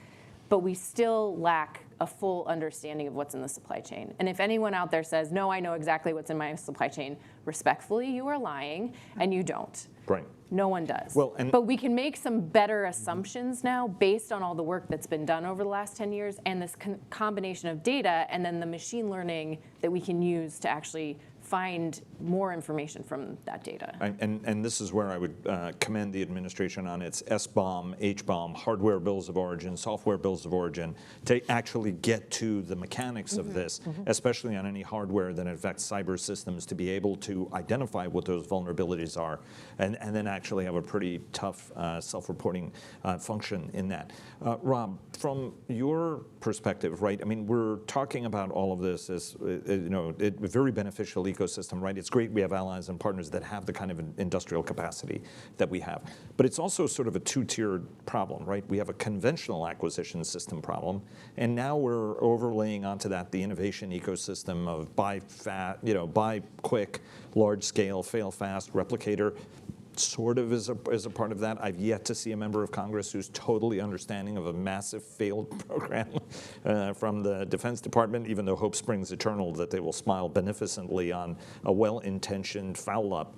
but we still lack a full understanding of what's in the supply chain. And if anyone out there says, no, I know exactly what's in my supply chain, respectfully, you are lying, and you don't. Right. No one does. Well, but we can make some better assumptions now based on all the work that's been done over the last 10 years and this combination of data and then the machine learning that we can use to actually find more information from that data. And this is where I would commend the administration on its SBOM, HBOM, hardware bills of origin, software bills of origin, to actually get to the mechanics of this, especially on any hardware that affects cyber systems, to be able to identify what those vulnerabilities are, and then actually have a pretty tough self-reporting function in that. Rob, from your perspective, right, I mean, we're talking about all of this as, very beneficial ecosystem, right? It's great we have allies and partners that have the kind of industrial capacity that we have. But it's also sort of a two-tiered problem, right? We have a conventional acquisition system problem, and now we're overlaying onto that the innovation ecosystem of buy quick, large scale, fail fast, replicator. Sort of is a part of that. I've yet to see a member of Congress who's totally understanding of a massive failed program from the Defense Department, even though hope springs eternal that they will smile beneficently on a well-intentioned foul-up.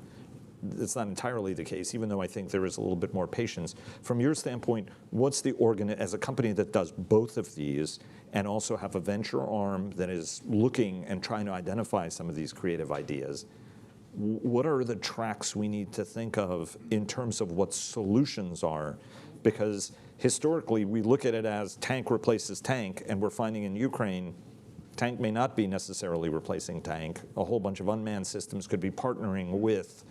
It's not entirely the case, even though I think there is a little bit more patience. From your standpoint, what's the as a company that does both of these and also have a venture arm that is looking and trying to identify some of these creative ideas, what are the tracks we need to think of in terms of what solutions are? Because historically, we look at it as tank replaces tank, and we're finding in Ukraine, tank may not be necessarily replacing tank. A whole bunch of unmanned systems could be partnering with.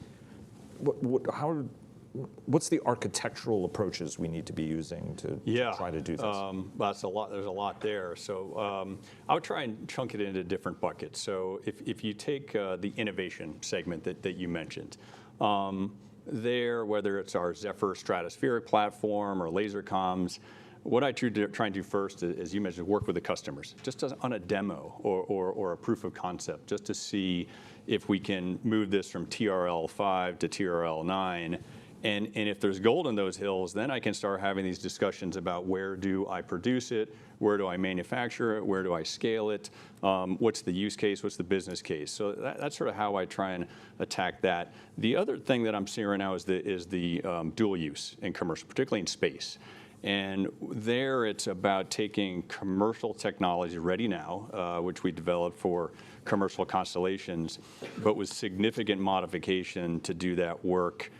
What's the architectural approaches we need to be using to try to do this? That's a lot. There's a lot there. So I would try and chunk it into different buckets. So if you take the innovation segment that you mentioned, whether it's our Zephyr stratospheric platform or laser comms, what I try and do first, as you mentioned, work with the customers, just on a demo or a proof of concept, just to see if we can move this from TRL 5 to TRL 9. And if there's gold in those hills, then I can start having these discussions about where do I produce it, where do I manufacture it, where do I scale it, what's the use case, what's the business case. So that's sort of how I try and attack that. The other thing that I'm seeing right now is the dual use in commercial, particularly in space. And there it's about taking commercial technology ready now, which we developed for commercial constellations, but with significant modification to do that work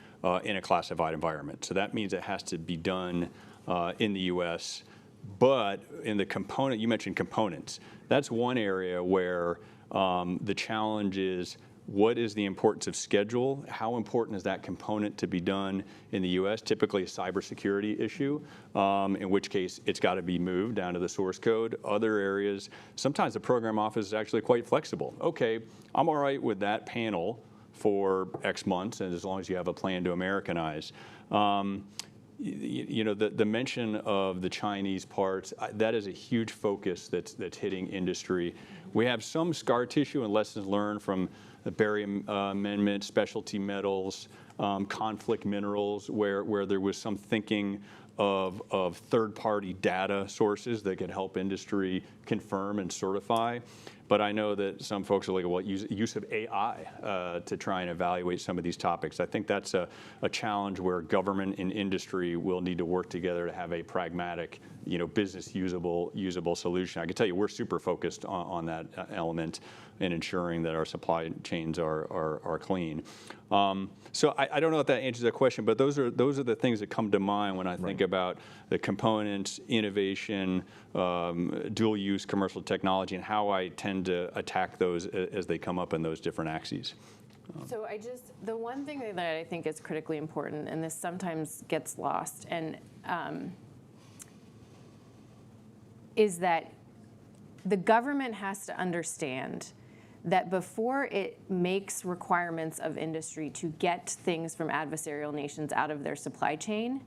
in a classified environment. So that means it has to be done in the US, but in the component, you mentioned components. That's one area where the challenge is What is the importance of schedule? How important is that component to be done in the U.S.? Typically a cybersecurity issue, in which case it's got to be moved down to the source code. Other areas, sometimes the program office is actually quite flexible. Okay, I'm all right with that panel for X months, and as long as you have a plan to Americanize. You know, the mention of the Chinese parts, that is a huge focus that's hitting industry. We have some scar tissue and lessons learned from the Berry Amendment, specialty metals, conflict minerals, where there was some thinking of third-party data sources that could help industry confirm and certify. But I know that some folks are like, well, use of AI to try and evaluate some of these topics. I think that's a challenge where government and industry will need to work together to have a pragmatic, you know, business usable solution. I can tell you we're super focused on that element and ensuring that our supply chains are clean. So I don't know if that answers that question, but those are the things that come to mind when I think about the components, innovation, dual use commercial technology, and how I tend to attack those as they come up in those different axes. So the one thing that I think is critically important, and this sometimes gets lost, and is that the government has to understand that before it makes requirements of industry to get things from adversarial nations out of their supply chain,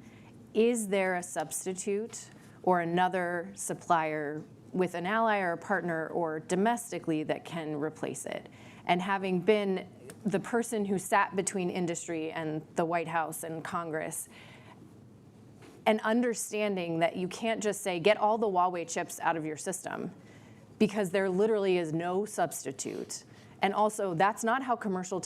is there a substitute or another supplier with an ally or a partner or domestically that can replace it? And having been the person who sat between industry and the White House and Congress, and understanding that you can't just say, get all the Huawei chips out of your system, because there literally is no substitute. And also, that's not how commercial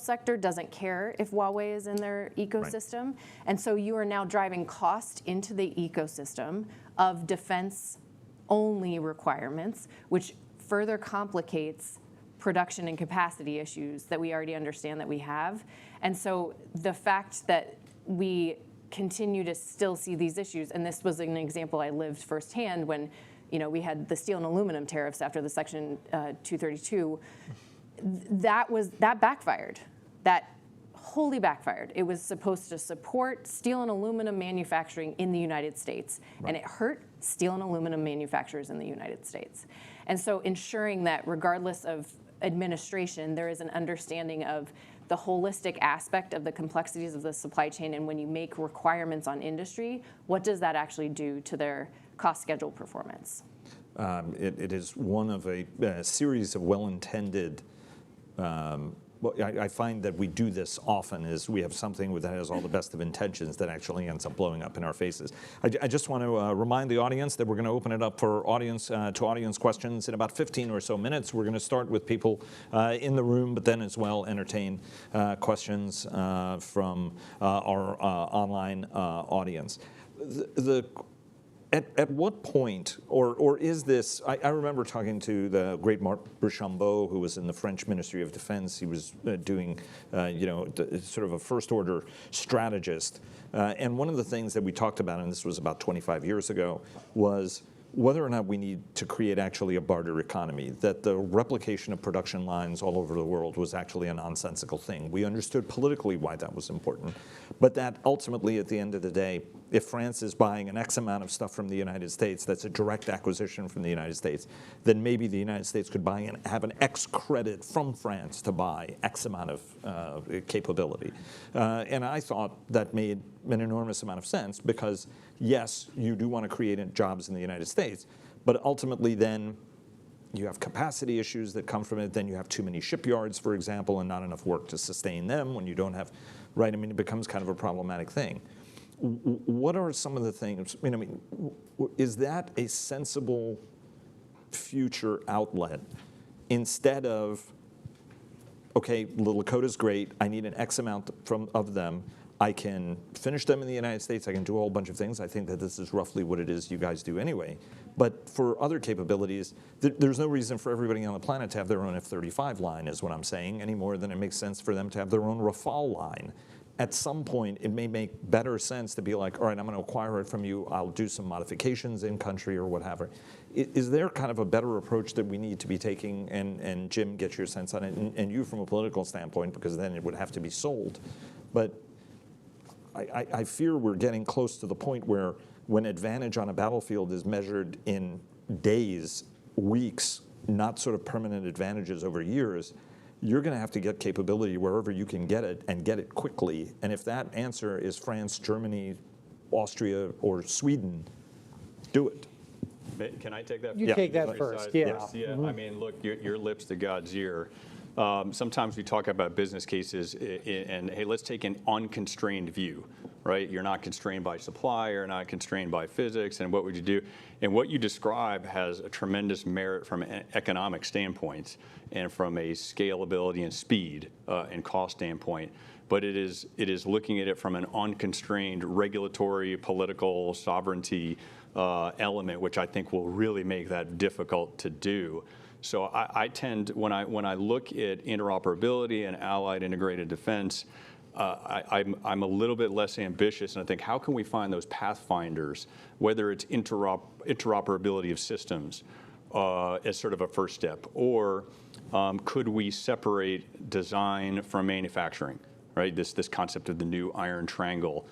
sector doesn't care if Huawei is in their ecosystem. Right. And so you are now driving cost into the ecosystem of defense-only requirements, which further complicates production and capacity issues that we already understand that we have. And so the fact that we continue to still see these issues, and this was an example I lived firsthand when, you know, we had the steel and aluminum tariffs after the Section 232. That backfired. That wholly backfired. It was supposed to support steel and aluminum manufacturing in the United States, and it hurt steel and aluminum manufacturers in the United States. And so ensuring that regardless of administration, there is an understanding of the holistic aspect of the complexities of the supply chain, and when you make requirements on industry, what does that actually do to their cost schedule performance? It is one of a series of well-intended, well, I find that we do this often, is we have something that has all the best of intentions that actually ends up blowing up in our faces. I just want to remind the audience that we're going to open it up for audience questions in about 15 or so minutes. We're going to start with people in the room, but then as well entertain questions from our online audience. At what point, or is this, I remember talking to the great Marc Brichambeau, who was in the French Ministry of Defense. He was doing, you know, sort of a first order strategist. And one of the things that we talked about, and this was about 25 years ago, was whether or not we need to create actually a barter economy, that the replication of production lines all over the world was actually a nonsensical thing. We understood politically why that was important, but that ultimately at the end of the day, if France is buying an X amount of stuff from the United States, that's a direct acquisition from the United States, then maybe the United States could buy and have an X credit from France to buy X amount of capability. And I thought that made an enormous amount of sense because, yes, you do want to create jobs in the United States, but ultimately then you have capacity issues that come from it. Then you have too many shipyards, for example, and not enough work to sustain them when you don't have, right? I mean, it becomes kind of a problematic thing. What are some of the things, I mean, is that a sensible future outlet instead of, okay, the Lakota's great, I need an X amount of them, I can finish them in the United States, I can do a whole bunch of things. I think that this is roughly what it is you guys do anyway. But for other capabilities, there's no reason for everybody on the planet to have their own F-35 line, is what I'm saying, any more than it makes sense for them to have their own Rafale line. at some point, it may make better sense to be like, all right, I'm going to acquire it from you. I'll do some modifications in country or whatever. Is there kind of a better approach that we need to be taking? And Jim, get your sense on it, and you from a political standpoint, because then it would have to be sold. But I fear we're getting close to the point where when advantage on a battlefield is measured in days, weeks, not sort of permanent advantages over years, you're going to have to get capability wherever you can get it and get it quickly. And if that answer is France, Germany, Austria, or Sweden, do it. Can I take that? You take that first, yeah. Yeah, I mean, look, your lips to God's ear. Sometimes we talk about business cases and, hey, let's take an unconstrained view, right? You're not constrained by supply, you're not constrained by physics, and what would you do? And what you describe has a tremendous merit from an economic standpoint and from a scalability and speed and cost standpoint. But it is looking at it from an unconstrained regulatory, political sovereignty element, which I think will really make that difficult to do. So I tend, when I look at interoperability and allied integrated defense, I'm a little bit less ambitious, and I think, how can we find those pathfinders, whether it's interoperability of systems as sort of a first step, or could we separate design from manufacturing, right? This concept of the new iron triangle,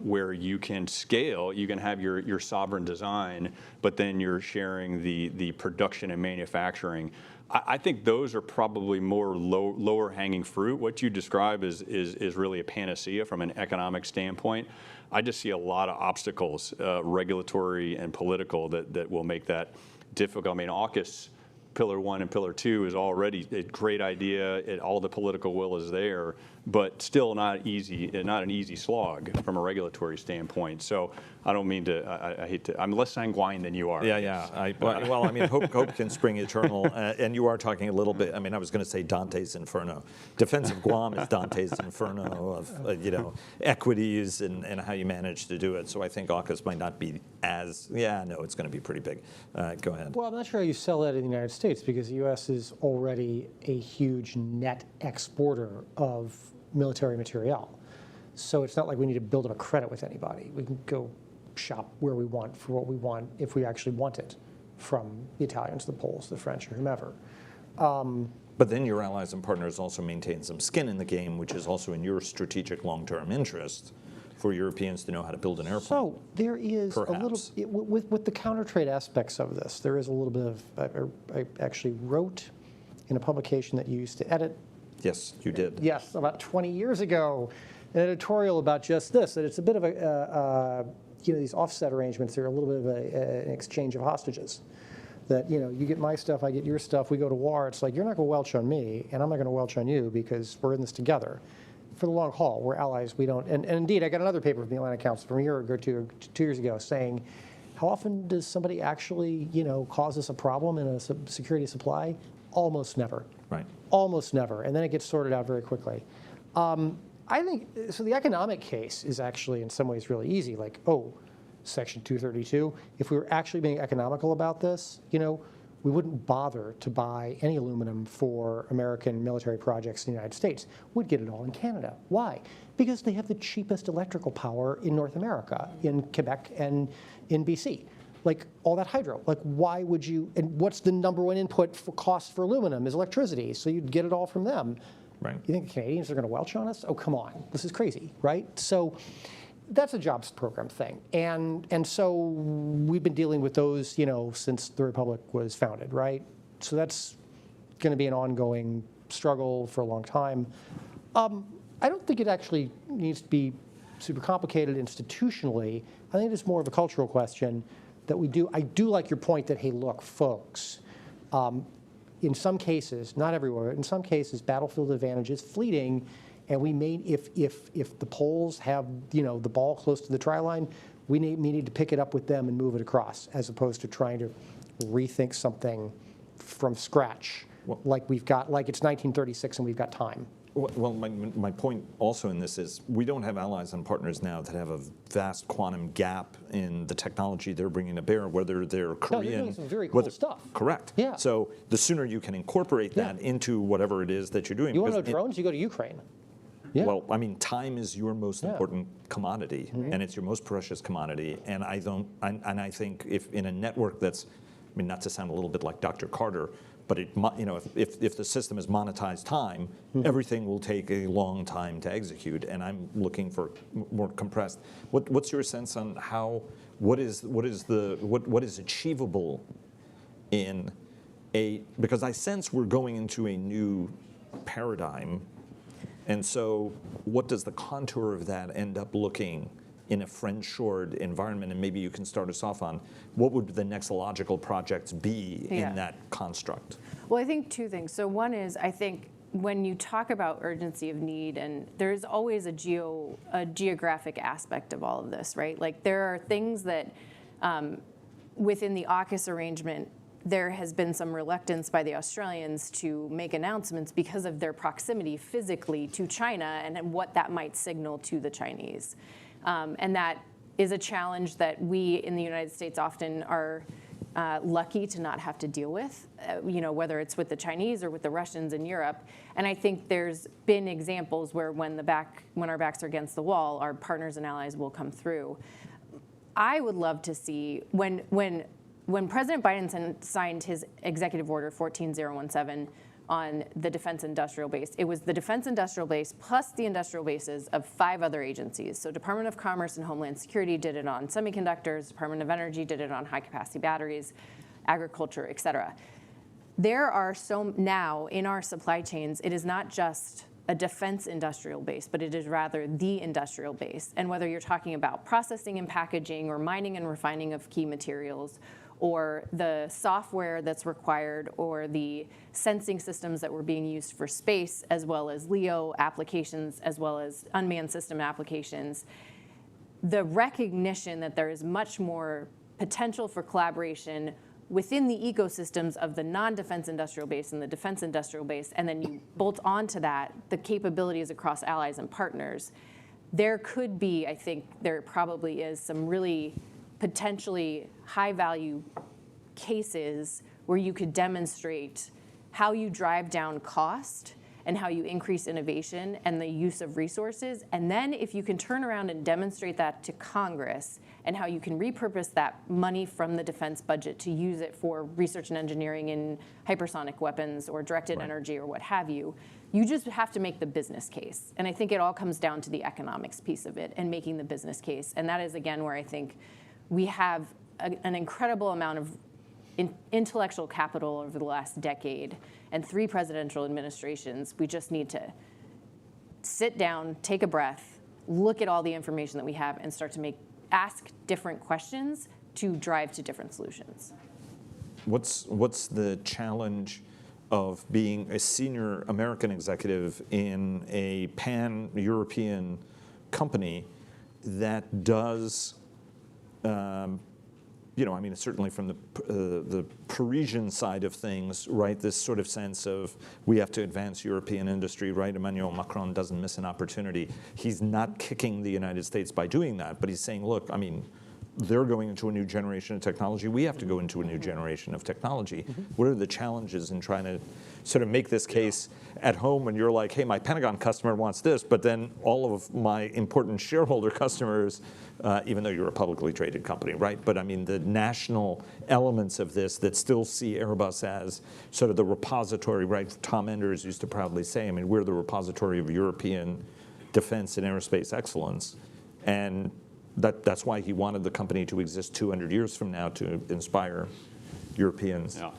where you can scale, you can have your sovereign design, but then you're sharing the production and manufacturing. I think those are probably more lower hanging fruit. What you describe is really a panacea from an economic standpoint. I just see a lot of obstacles, regulatory and political, that will make that difficult. I mean, AUKUS Pillar 1 and Pillar 2 is already a great idea. All the political will is there, but still not an easy slog from a regulatory standpoint. So I don't mean to, I hate to, I'm less sanguine than you are. Yeah. Well, I mean, hope can spring eternal. And you are talking a little bit, I mean, I was going to say Dante's Inferno. Defense of Guam is Dante's Inferno of, equities and how you manage to do it. So I think AUKUS might not be as, it's going to be pretty big. Go ahead. Well, I'm not sure how you sell that in the United States, because the U.S. is already a huge net exporter of military materiel. So it's not like we need to build up a credit with anybody. We can go shop where we want for what we want if we actually want it, from the Italians, the Poles, the French, or whomever. But then your allies and partners also maintain some skin in the game, which is also in your strategic long-term interest for Europeans to know how to build an airplane. So there is a little, with the counter-trade aspects of this, there is a little bit of, I actually wrote in a publication that you used to edit. Yes, you did. Yes, about 20 years ago, an editorial about just this, that it's a bit of a, these offset arrangements, they're a little bit of an exchange of hostages. That, you get my stuff, I get your stuff, we go to war. It's like, you're not going to welch on me, and I'm not going to welch on you, because we're in this together. For the long haul, we're allies. We don't, and indeed, I got another paper from the Atlantic Council from a year ago, 2 years ago, saying, how often does somebody actually, cause us a problem in a security supply? Almost never. Right. Almost never, and then it gets sorted out very quickly. I think, so the economic case is actually in some ways really easy, like, Section 232, if we were actually being economical about this, we wouldn't bother to buy any aluminum for American military projects in the United States. We'd get it all in Canada. Why? Because they have the cheapest electrical power in North America, in Quebec and in BC. Like, all that hydro. Like, why would you, and what's the number one input for cost for aluminum is electricity, so you'd get it all from them. Right. You think the Canadians are going to welch on us? Oh, come on. This is crazy, right? So that's a jobs program thing. And so we've been dealing with those, since the Republic was founded, right? So that's going to be an ongoing struggle for a long time. I don't think it actually needs to be super complicated institutionally. I think it's more of a cultural question that I do like your point that, hey, look, folks, in some cases, not everywhere, in some cases, battlefield advantage is fleeting, and we may, if the Poles have, the ball close to the try line, we need to pick it up with them and move it across, as opposed to trying to rethink something from scratch, like it's 1936 and we've got time. Well, my point also in this is we don't have allies and partners now that have a vast quantum gap in the technology they're bringing to bear, whether they're Korean. No, they're doing some very cool stuff. Correct. Yeah. So the sooner you can incorporate that into whatever it is that you're doing. You want to know drones? You go to Ukraine. Yeah. Well, I mean, time is your most Yeah. important commodity, and it's your most precious commodity. And I think if in a network that's, I mean, not to sound a little bit like Dr. Carter, but if the system is monetized time, everything will take a long time to execute. And I'm looking for more compressed. What's your sense on what is achievable in because I sense we're going into a new paradigm. And so what does the contour of that end up looking in a friend-shored environment? And maybe you can start us off on what would the next logical projects be in that construct? Well, I think two things. So one is, I think when you talk about urgency of need, and there's always a geographic aspect of all of this, right? Like there are things that within the AUKUS arrangement, there has been some reluctance by the Australians to make announcements because of their proximity physically to China and what that might signal to the Chinese. And that is a challenge that we in the United States often are lucky to not have to deal with, whether it's with the Chinese or with the Russians in Europe. And I think there's been examples where when our backs are against the wall, our partners and allies will come through. I would love to see when President Biden signed his executive order 14017 on the defense industrial base, it was the defense industrial base plus the industrial bases of 5 other agencies. So Department of Commerce and Homeland Security did it on semiconductors, Department of Energy did it on high capacity batteries, agriculture, et cetera. There are now in our supply chains, it is not just a defense industrial base, but it is rather the industrial base. And whether you're talking about processing and packaging or mining and refining of key materials, or the software that's required, or the sensing systems that were being used for space, as well as LEO applications, as well as unmanned system applications, the recognition that there is much more potential for collaboration within the ecosystems of the non-defense industrial base and the defense industrial base, and then you bolt onto that the capabilities across allies and partners, there could be, I think there probably is, some really potentially high-value cases where you could demonstrate how you drive down cost and how you increase innovation and the use of resources. And then if you can turn around and demonstrate that to Congress and how you can repurpose that money from the defense budget to use it for research and engineering in hypersonic weapons or directed energy or what have you, you just have to make the business case. And I think it all comes down to the economics piece of it and making the business case. And that is, again, where I think we have an incredible amount of intellectual capital over the last decade and 3 presidential administrations. We just need to sit down, take a breath, look at all the information that we have, and start to ask different questions to drive to different solutions. What's the challenge of being a senior American executive in a pan-European company that does I mean, certainly from the Parisian side of things, right, this sort of sense of we have to advance European industry, right? Emmanuel Macron doesn't miss an opportunity. He's not kicking the United States by doing that, but he's saying, look, I mean, they're going into a new generation of technology. We have to go into a new generation of technology. What are the challenges in trying to sort of make this case at home when you're like, hey, my Pentagon customer wants this, but then all of my important shareholder customers, even though you're a publicly traded company, right? But I mean, the national elements of this that still see Airbus as sort of the repository, right? Tom Enders used to proudly say, I mean, we're the repository of European defense and aerospace excellence. And that's why he wanted the company to exist 200 years from now to inspire Europeans. Yeah.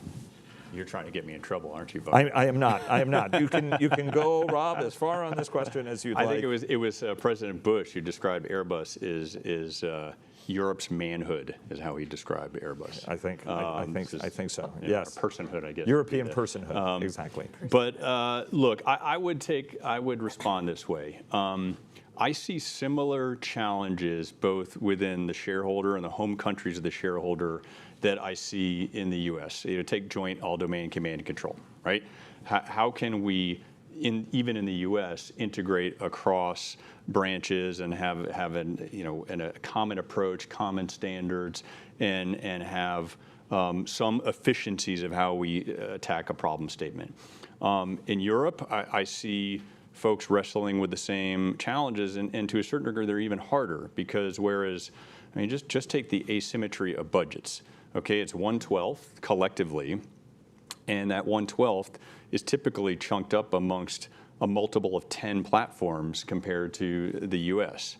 You're trying to get me in trouble, aren't you, Buck? I am not. I am not. You can go, Rob, as far on this question as you'd like. I think it was President Bush who described Airbus as Europe's manhood, is how he described Airbus. I think so. Yes. Personhood, I guess. European personhood. Exactly. But look, I would respond this way. I see similar challenges both within the shareholder and the home countries of the shareholder that I see in the U.S. Take joint all-domain command and control, right? How can we, even in the U.S., integrate across branches and have a common approach, common standards, and have some efficiencies of how we attack a problem statement. In Europe, I see folks wrestling with the same challenges, and to a certain degree, they're even harder because whereas, I mean, just take the asymmetry of budgets. Okay, it's 1/12 collectively, and that 1/12 is typically chunked up amongst a multiple of 10 platforms compared to the U.S.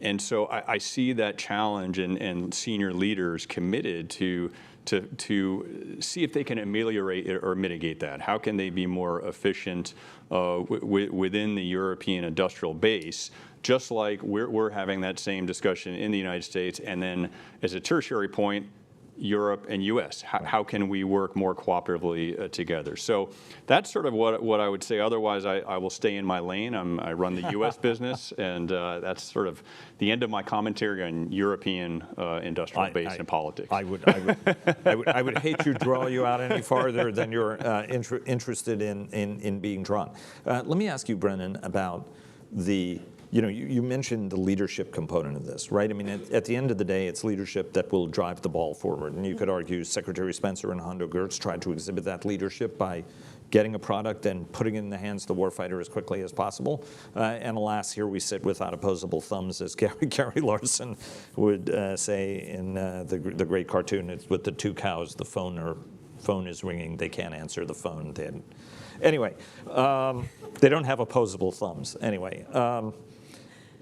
And so I see that challenge and senior leaders committed to see if they can ameliorate or mitigate that. How can they be more efficient within the European industrial base, just like we're having that same discussion in the United States, and then as a tertiary point, Europe and U.S. How can we work more cooperatively together? So that's sort of what I would say. Otherwise, I will stay in my lane. I run the U.S. business, and that's sort of the end of my commentary on European industrial base and politics. I would hate to draw you out any farther than you're interested in being drawn. Let me ask you, Brennan, about you mentioned the leadership component of this, right? I mean, at the end of the day, it's leadership that will drive the ball forward. And you could argue Secretary Spencer and Hondo Geertz tried to exhibit that leadership by getting a product and putting it in the hands of the warfighter as quickly as possible. And alas, here we sit without opposable thumbs, as Gary Larson would say in the great cartoon. It's with the two cows, the phone is ringing, they can't answer the phone. Anyway, they don't have opposable thumbs. Anyway.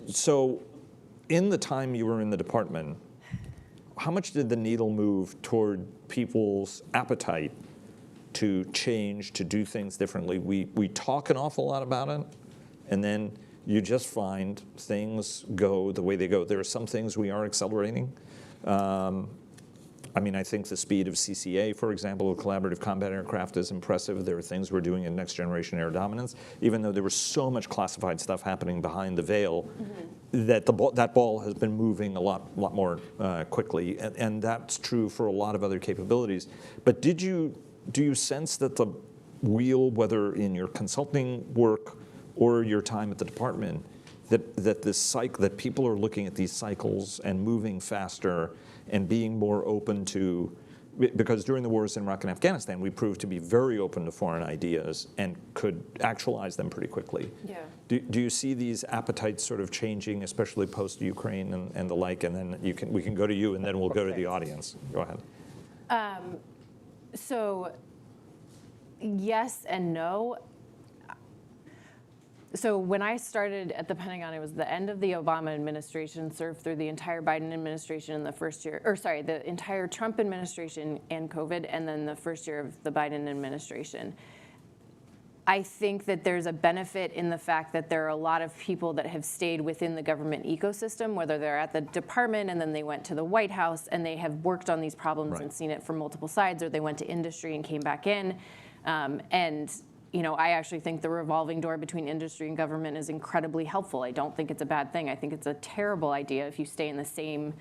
So in the time you were in the department, how much did the needle move toward people's appetite to change, to do things differently? We talk an awful lot about it, and then you just find things go the way they go. There are some things we are accelerating. I mean, I think the speed of CCA, for example, of collaborative combat aircraft is impressive. There are things we're doing in next generation air dominance, even though there was so much classified stuff happening behind the veil, that that ball has been moving a lot more quickly, and that's true for a lot of other capabilities. But do you sense that the wheel, whether in your consulting work or your time at the department, that people are looking at these cycles and moving faster and being more open to, because during the wars in Iraq and Afghanistan, we proved to be very open to foreign ideas and could actualize them pretty quickly. Yeah. Do you see these appetites sort of changing, especially post-Ukraine and the like? And then we can go to you, and then we'll go to the audience. Go ahead. So yes and no. So when I started at the Pentagon, it was the end of the Obama administration, served through the entire Biden administration in the first year, the entire Trump administration and COVID, and then the first year of the Biden administration. I think that there's a benefit in the fact that there are a lot of people that have stayed within the government ecosystem, whether they're at the department and then they went to the White House and they have worked on these problems and seen it from multiple sides, or they went to industry and came back in. I actually think the revolving door between industry and government is incredibly helpful. I don't think it's a bad thing. I think it's a terrible idea if you stay in the same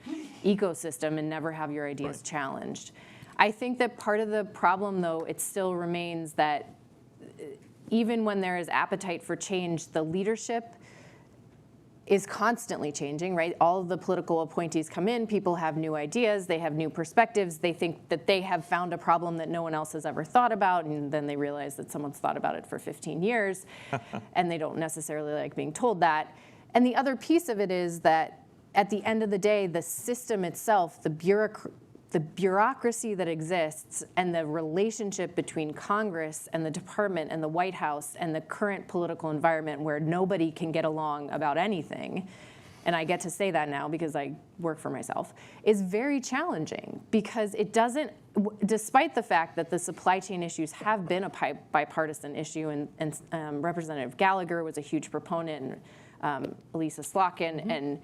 ecosystem and never have your ideas challenged. I think that part of the problem, though, it still remains that even when there is appetite for change, the leadership is constantly changing, right? All of the political appointees come in, people have new ideas, they have new perspectives, they think that they have found a problem that no one else has ever thought about, and then they realize that someone's thought about it for 15 years, and they don't necessarily like being told that. And the other piece of it is that at the end of the day, the system itself, the bureaucracy that exists and the relationship between Congress and the department and the White House and the current political environment where nobody can get along about anything, and I get to say that now because I work for myself, is very challenging because it doesn't, despite the fact that the supply chain issues have been a bipartisan issue, and Representative Gallagher was a huge proponent, and Elisa Slotkin, and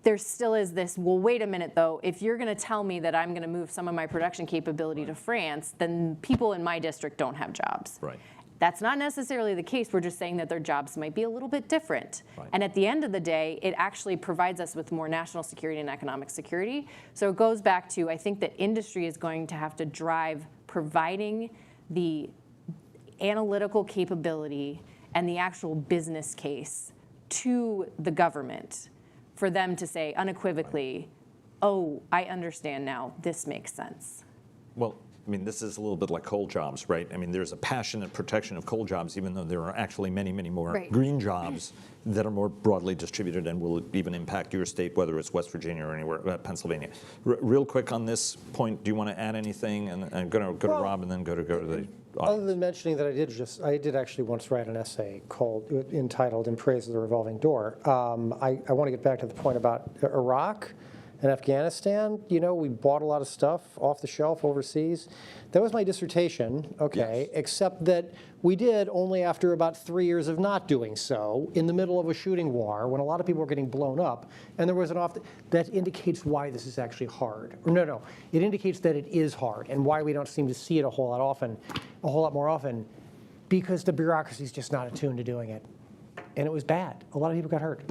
there still is this, well, wait a minute, though. If you're going to tell me that I'm going to move some of my production capability to France, then people in my district don't have jobs. Right. That's not necessarily the case. We're just saying that their jobs might be a little bit different. Right. And at the end of the day, it actually provides us with more national security and economic security. So it goes back to, I think that industry is going to have to drive providing the analytical capability and the actual business case to the government, for them to say unequivocally, oh, I understand now, this makes sense. Well, I mean, this is a little bit like coal jobs, right? I mean, there's a passionate protection of coal jobs, even though there are actually many, many more Right. green jobs that are more broadly distributed and will even impact your state, whether it's West Virginia or anywhere, Pennsylvania. Real quick on this point, do you want to add anything? And I'm going to go to Rob and then go to the audience. Other than mentioning that I did actually once write an essay entitled "In Praise of the Revolving Door." I want to get back to the point about Iraq and Afghanistan. You know, we bought a lot of stuff off the shelf overseas. That was my dissertation, okay, Yes. except that we did only after about 3 years of not doing so, in the middle of a shooting war, when a lot of people were getting blown up, and there was that indicates why this is actually hard. No, it indicates that it is hard, and why we don't seem to see it a whole lot more often, because the bureaucracy is just not attuned to doing it. And it was bad. A lot of people got hurt.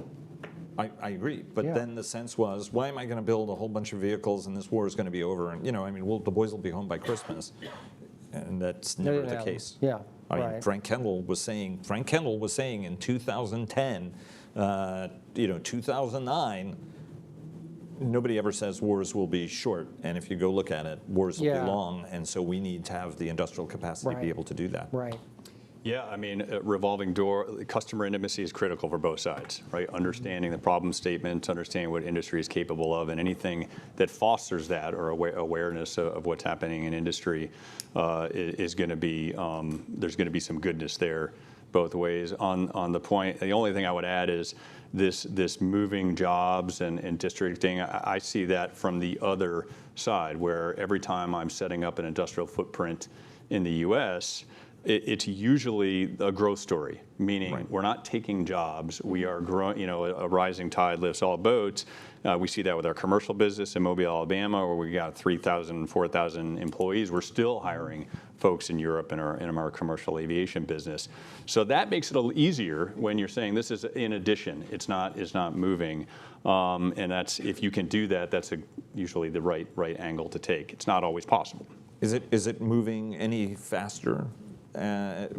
I agree, but Yeah. then the sense was, why am I going to build a whole bunch of vehicles and this war is going to be over? And, I mean, the boys will be home by Christmas. And that's never didn't the happen. case. Yeah, I mean, right. Frank Kendall was saying in 2010, 2009, nobody ever says wars will be short. And if you go look at it, wars will Yeah. be long. And so we need to have the industrial capacity to Right. be able to do that. Right. Yeah, I mean, revolving door, customer intimacy is critical for both sides, right? Understanding the problem statements, understanding what industry is capable of, and anything that fosters that or awareness of what's happening in industry is going to be, there's going to be some goodness there both ways. On the point, the only thing I would add is this moving jobs and districting. I see that from the other side, where every time I'm setting up an industrial footprint in the U.S., it's usually a growth story, meaning we're not taking jobs. We are growing, a rising tide lifts all boats. We see that with our commercial business in Mobile, Alabama, where we got 3,000, 4,000 employees. We're still hiring folks in Europe in our commercial aviation business. So that makes it a little easier when you're saying this is in addition. It's not moving. And if you can do that, that's usually the right angle to take. It's not always possible. Is it moving any faster?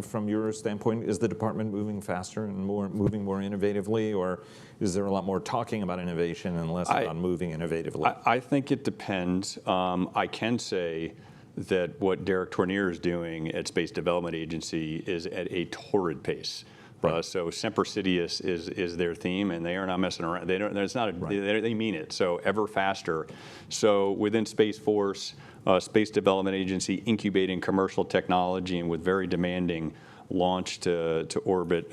From your standpoint, is the department moving faster and moving more innovatively, or is there a lot more talking about innovation and less about moving innovatively? I think it depends. I can say that what Derek Tournier is doing at Space Development Agency is at a torrid pace. So Semper Citius is their theme, and they are not messing around. They mean it. So ever faster. So within Space Force, Space Development Agency incubating commercial technology, and with very demanding launch to orbit,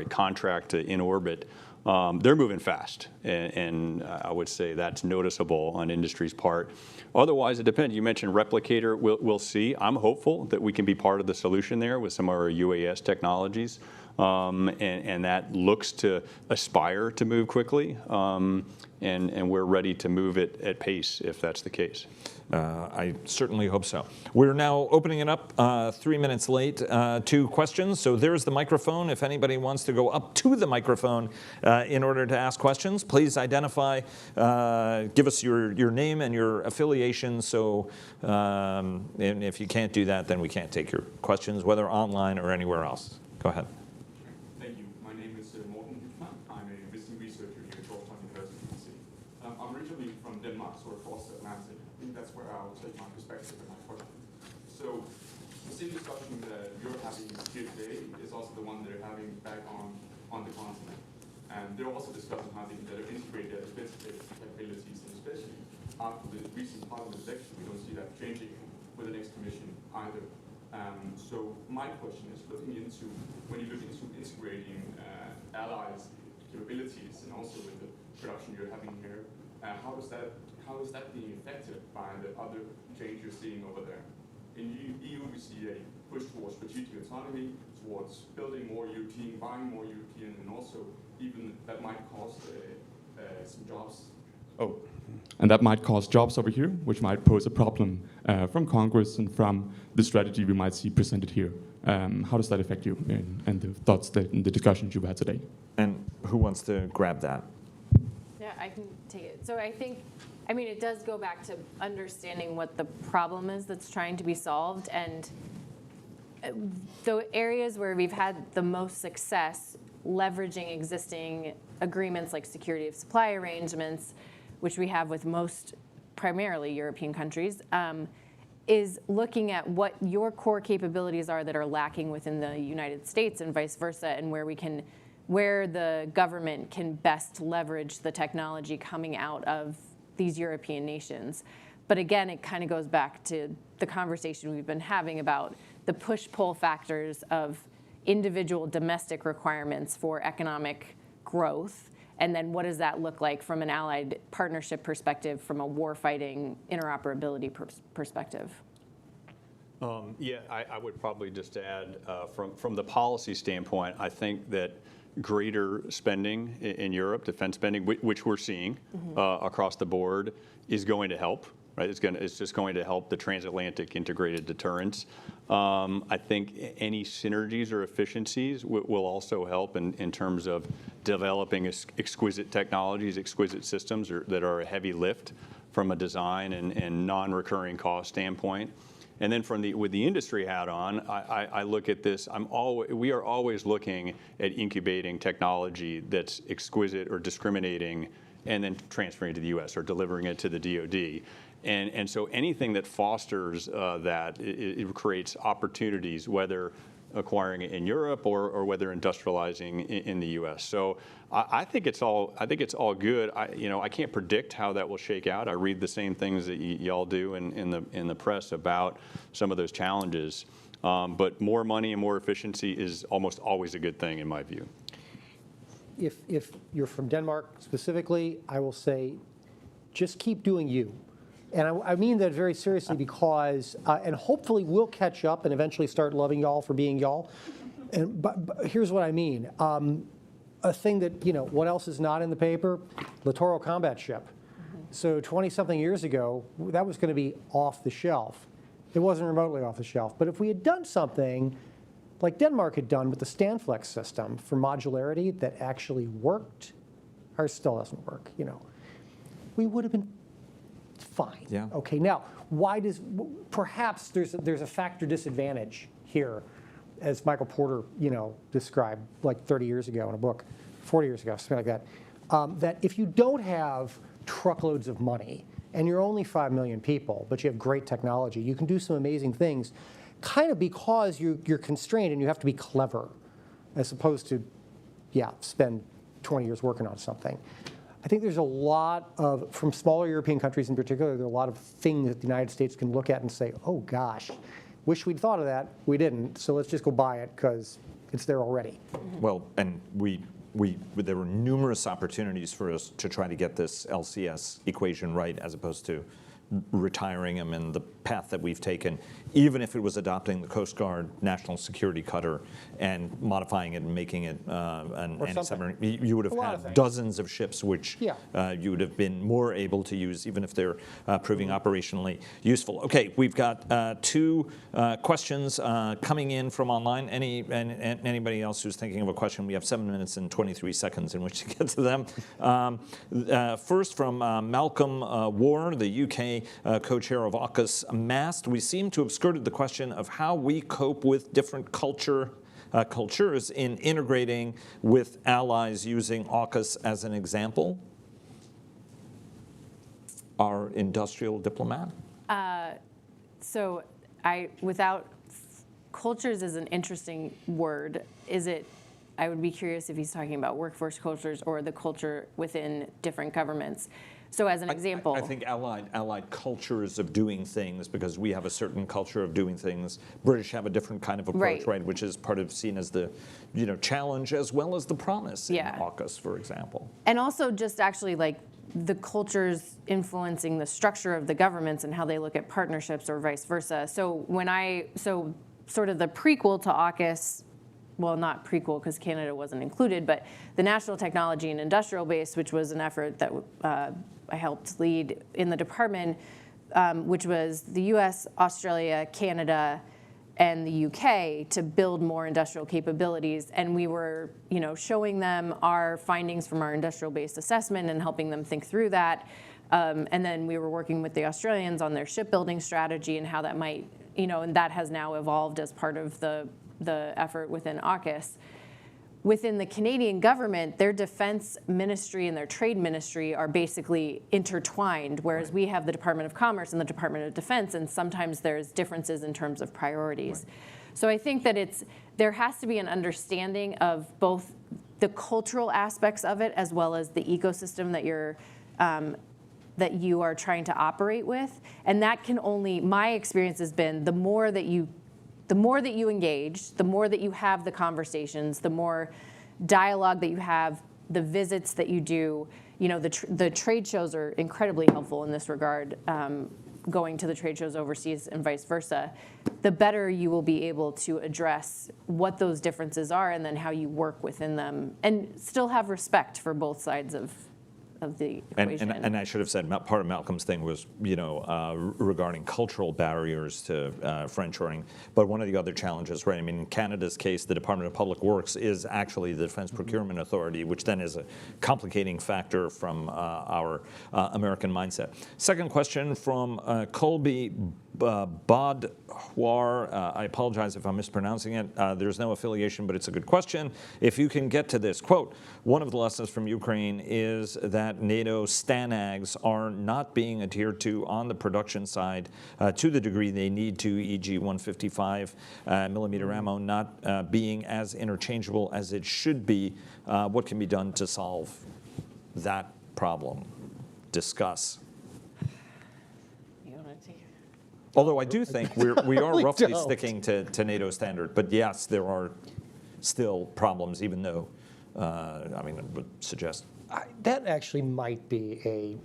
contract to in orbit, they're moving fast, and I would say that's noticeable on industry's part. Otherwise, it depends. You mentioned replicator. We'll see. I'm hopeful that we can be part of the solution there with some of our UAS technologies. And that looks to aspire to move quickly, and we're ready to move it at pace if that's the case. I certainly hope so. We're now opening it up 3 minutes late to questions. So there's the microphone. If anybody wants to go up to the microphone in order to ask questions, please identify, give us your name and your affiliation. So and if you can't do that, then we can't take your questions, whether online or anywhere else. Go ahead. Thank you. My name is Morten Hübner. I'm a visiting researcher here at Georgetown University. I'm originally from Denmark, so across the Atlantic. I think that's where I'll take my perspective and my question. So the same discussion that you're having here today is also the one they're having back on the continent. And they're also discussing how they can better integrate their defense capabilities, and especially after the recent parliament election, we don't see that changing with the next commission either. So my question is when you look into integrating allies' capabilities and also with the production you're having here, how is that being affected by the other change you're seeing over there? In EU, we see a push towards strategic autonomy, towards building more European, buying more European, and also even that might cost some jobs. And that might cause jobs over here, which might pose a problem from Congress and from the strategy we might see presented here. How does that affect you and the thoughts and the discussions you've had today? And who wants to grab that? Yeah, I can take it. So it does go back to understanding what the problem is that's trying to be solved. And the areas where we've had the most success leveraging existing agreements like security of supply arrangements, which we have with most primarily European countries, is looking at what your core capabilities are that are lacking within the United States and vice versa, and where the government can best leverage the technology coming out of these European nations. But again, it kind of goes back to the conversation we've been having about the push-pull factors of individual domestic requirements for economic growth, and then what does that look like from an allied partnership perspective, from a warfighting interoperability perspective? Yeah, I would probably just add, from the policy standpoint, I think that greater spending in Europe, defense spending, which we're seeing across the board, is going to help. Right? It's just going to help the transatlantic integrated deterrence. I think any synergies or efficiencies will also help in terms of developing exquisite technologies, exquisite systems that are a heavy lift from a design and non-recurring cost standpoint. And then with the industry hat on, I look at this. We are always looking at incubating technology that's exquisite or discriminating, and then transferring it to the U.S. or delivering it to the DoD. And so anything that fosters that, it creates opportunities, whether acquiring it in Europe or whether industrializing in the U.S. So I think it's all good. I can't predict how that will shake out. I read the same things that y'all do in the press about some of those challenges. But more money and more efficiency is almost always a good thing in my view. If you're from Denmark specifically, I will say, just keep doing you. And I mean that very seriously because, and hopefully we'll catch up and eventually start loving y'all for being y'all. But here's what I mean. A thing that, what else is not in the paper? Littoral combat ship. So 20-something years ago, that was going to be off the shelf. It wasn't remotely off the shelf. But if we had done something like Denmark had done with the Standflex system for modularity that actually worked, ours still doesn't work, we would have been fine. Yeah. Okay. Now, perhaps there's a factor disadvantage here, as Michael Porter, described like 30 years ago in a book, 40 years ago, something like that. That if you don't have truckloads of money and you're only 5 million people, but you have great technology, you can do some amazing things, kind of because you're constrained and you have to be clever, as opposed to, spend 20 years working on something. I think there's a lot of, from smaller European countries in particular, there are a lot of things that the United States can look at and say, oh gosh, wish we'd thought of that. We didn't, so let's just go buy it because it's there already. Well, and there were numerous opportunities for us to try to get this LCS equation right, as opposed to retiring them in the path that we've taken, even if it was adopting the Coast Guard national security cutter and modifying it and making it an anti-submarine. You would have had dozens of ships which you would have been more able to use, even if they're proving operationally useful. Okay, we've got 2 questions coming in from online. Anybody else who's thinking of a question, we have 7 minutes and 23 seconds in which to get to them. First from Malcolm Warr, the UK co-chair of AUKUS MAST. We seem to have skirted the question of how we cope with different cultures in integrating with allies using AUKUS as an example. Our industrial diplomat? So without cultures is an interesting word. I would be curious if he's talking about workforce cultures or the culture within different governments. So as an example, I think allied cultures of doing things, because we have a certain culture of doing things. British have a different kind of approach, right? Which is part of seen as the challenge as well as the promise in AUKUS, for example. And also just actually like the cultures influencing the structure of the governments and how they look at partnerships or vice versa. So sort of the prequel to AUKUS, well, not prequel because Canada wasn't included, but the National Technology and Industrial Base, which was an effort that I helped lead in the department, which was the US, Australia, Canada, and the UK to build more industrial capabilities. And we were, showing them our findings from our industrial based assessment and helping them think through that. And then we were working with the Australians on their shipbuilding strategy and how that might, and that has now evolved as part of the effort within AUKUS. within the Canadian government, their defense ministry and their trade ministry are basically intertwined, whereas we have the Department of Commerce and the Department of Defense, and sometimes there's differences in terms of priorities. So I think that there has to be an understanding of both the cultural aspects of it as well as the ecosystem that you are trying to operate with. And that can only, my experience has been, the more that you engage, the more that you have the conversations, the more dialogue that you have, the visits that you do, the trade shows are incredibly helpful in this regard, going to the trade shows overseas and vice versa, the better you will be able to address what those differences are and then how you work within them and still have respect for both sides of the equation. And I should have said, part of Malcolm's thing was, regarding cultural barriers to friendshoring. But one of the other challenges, right? I mean, in Canada's case, the Department of Public Works is actually the Defense Procurement Authority, which then is a complicating factor from our American mindset. Second question from Colby Bodwar. I apologize if I'm mispronouncing it. There's no affiliation, but it's a good question. If you can get to this, quote, one of the lessons from Ukraine is that NATO STANAGs are not being adhered to on the production side to the degree they need to, e.g. 155 millimeter ammo not being as interchangeable as it should be. What can be done to solve that problem? Discuss. Although I do think we are roughly sticking to NATO standard, but yes, there are still problems, even though, I would suggest. That actually might be a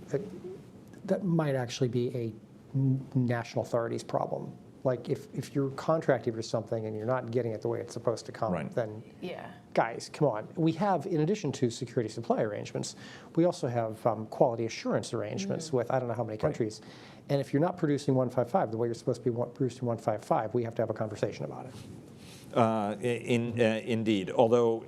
national authorities problem. Like if you're contracting for something and you're not getting it the way it's supposed to come, right, then yeah, guys, come on. We have, in addition to security supply arrangements, we also have quality assurance arrangements with I don't know how many countries. Right. And if you're not producing 155 the way you're supposed to be producing 155, we have to have a conversation about it. Indeed. Although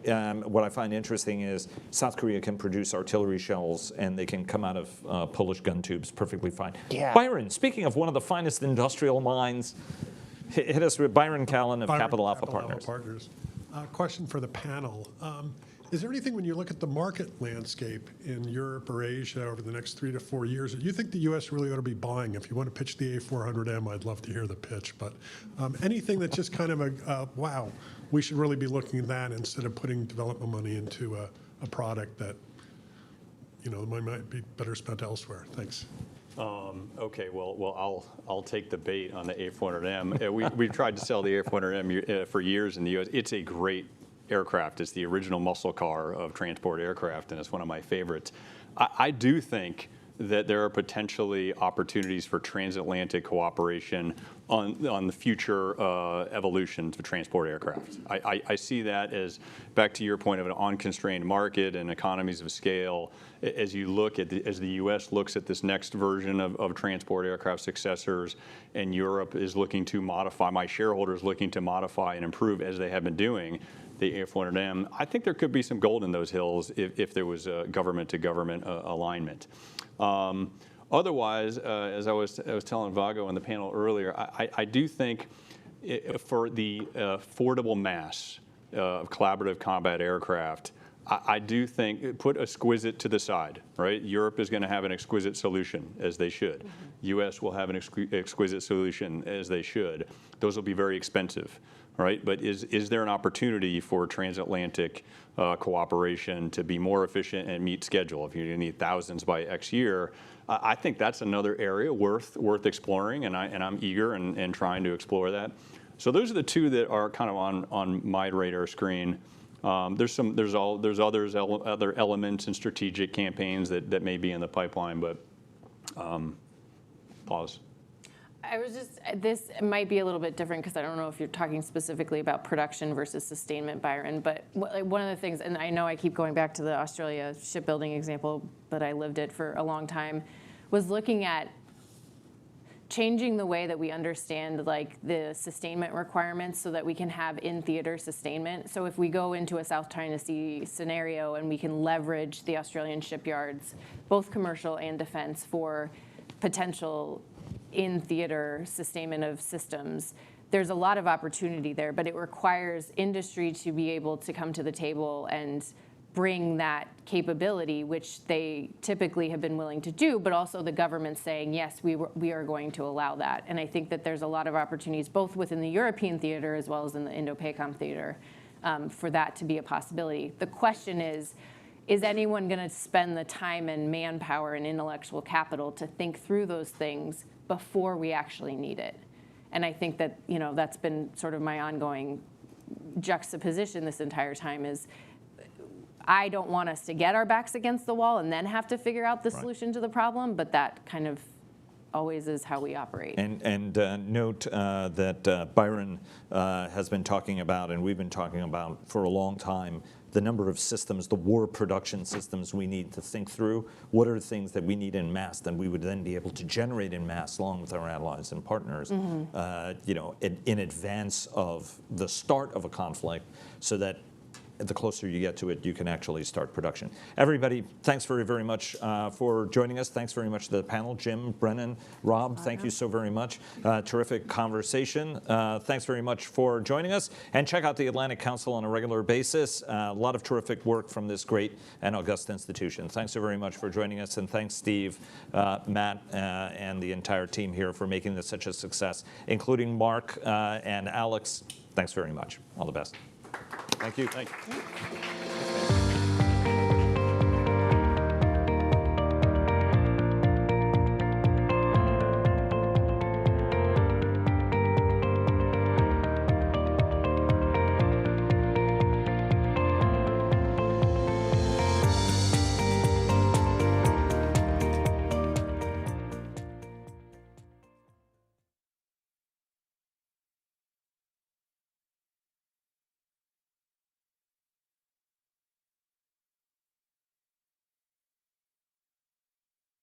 what I find interesting is South Korea can produce artillery shells and they can come out of Polish gun tubes perfectly fine. Yeah. Byron, speaking of one of the finest industrial minds, hit us with Byron Callan of Capital Alpha Partners. Question for the panel. Is there anything when you look at the market landscape in Europe or Asia over the next 3 to 4 years that you think the U.S. really ought to be buying? If you want to pitch the A400M, I'd love to hear the pitch. But anything that's just kind of wow, we should really be looking at that instead of putting development money into a product that, might be better spent elsewhere. Thanks. Okay, well, I'll take the bait on the A400M. We've tried to sell the A400M for years in the U.S. It's a great aircraft. It's the original muscle car of transport aircraft, and it's one of my favorites. I do think that there are potentially opportunities for transatlantic cooperation on the future evolution of transport aircraft. I see that as, back to your point of an unconstrained market and economies of scale, as you look at as the U.S. looks at this next version of transport aircraft successors, and Europe is looking to modify, my shareholders looking to modify and improve as they have been doing the A400M. I think there could be some gold in those hills if there was a government-to-government alignment. Otherwise, as I was telling Vago on the panel earlier, I do think for the affordable mass of collaborative combat aircraft, I do think put exquisite to the side, right? Europe is going to have an exquisite solution, as they should. Mm-hmm. U.S. will have an exquisite solution, as they should. Those will be very expensive. Right, but is there an opportunity for transatlantic cooperation to be more efficient and meet schedule? If you need thousands by X year, I think that's another area worth exploring, and I'm eager and trying to explore that. So those are the two that are kind of on my radar screen. There's other elements and strategic campaigns that may be in the pipeline, but pause. This might be a little bit different because I don't know if you're talking specifically about production versus sustainment, Byron, but one of the things, and I know I keep going back to the Australia shipbuilding example, but I lived it for a long time, was looking at changing the way that we understand the sustainment requirements so that we can have in-theater sustainment. So if we go into a South China Sea scenario and we can leverage the Australian shipyards, both commercial and defense, for potential in-theater sustainment of systems, there's a lot of opportunity there, but it requires industry to be able to come to the table and bring that capability, which they typically have been willing to do, but also the government saying, yes, we are going to allow that. And I think that there's a lot of opportunities, both within the European theater as well as in the Indo-PACOM theater, for that to be a possibility. The question is anyone going to spend the time and manpower and intellectual capital to think through those things before we actually need it? And I think that, that's been sort of my ongoing juxtaposition this entire time is I don't want us to get our backs against the wall and then have to figure out the solution to the problem, but that kind of always is how we operate. And note that Byron has been talking about, and we've been talking about for a long time, the number of systems, the war production systems we need to think through. What are the things that we need in mass that we would then be able to generate in mass along with our allies and partners, in advance of the start of a conflict, so that the closer you get to it, you can actually start production. Everybody, thanks very, very much for joining us. Thanks very much to the panel. Jim, Brennan, Rob, thank you so very much. Terrific conversation. Thanks very much for joining us. And check out the Atlantic Council on a regular basis. A lot of terrific work from this great and august institution. Thanks so very much for joining us. And thanks, Steve, Matt, and the entire team here for making this such a success, including Mark and Alex. Thanks very much. All the best. Thank you. Thank you.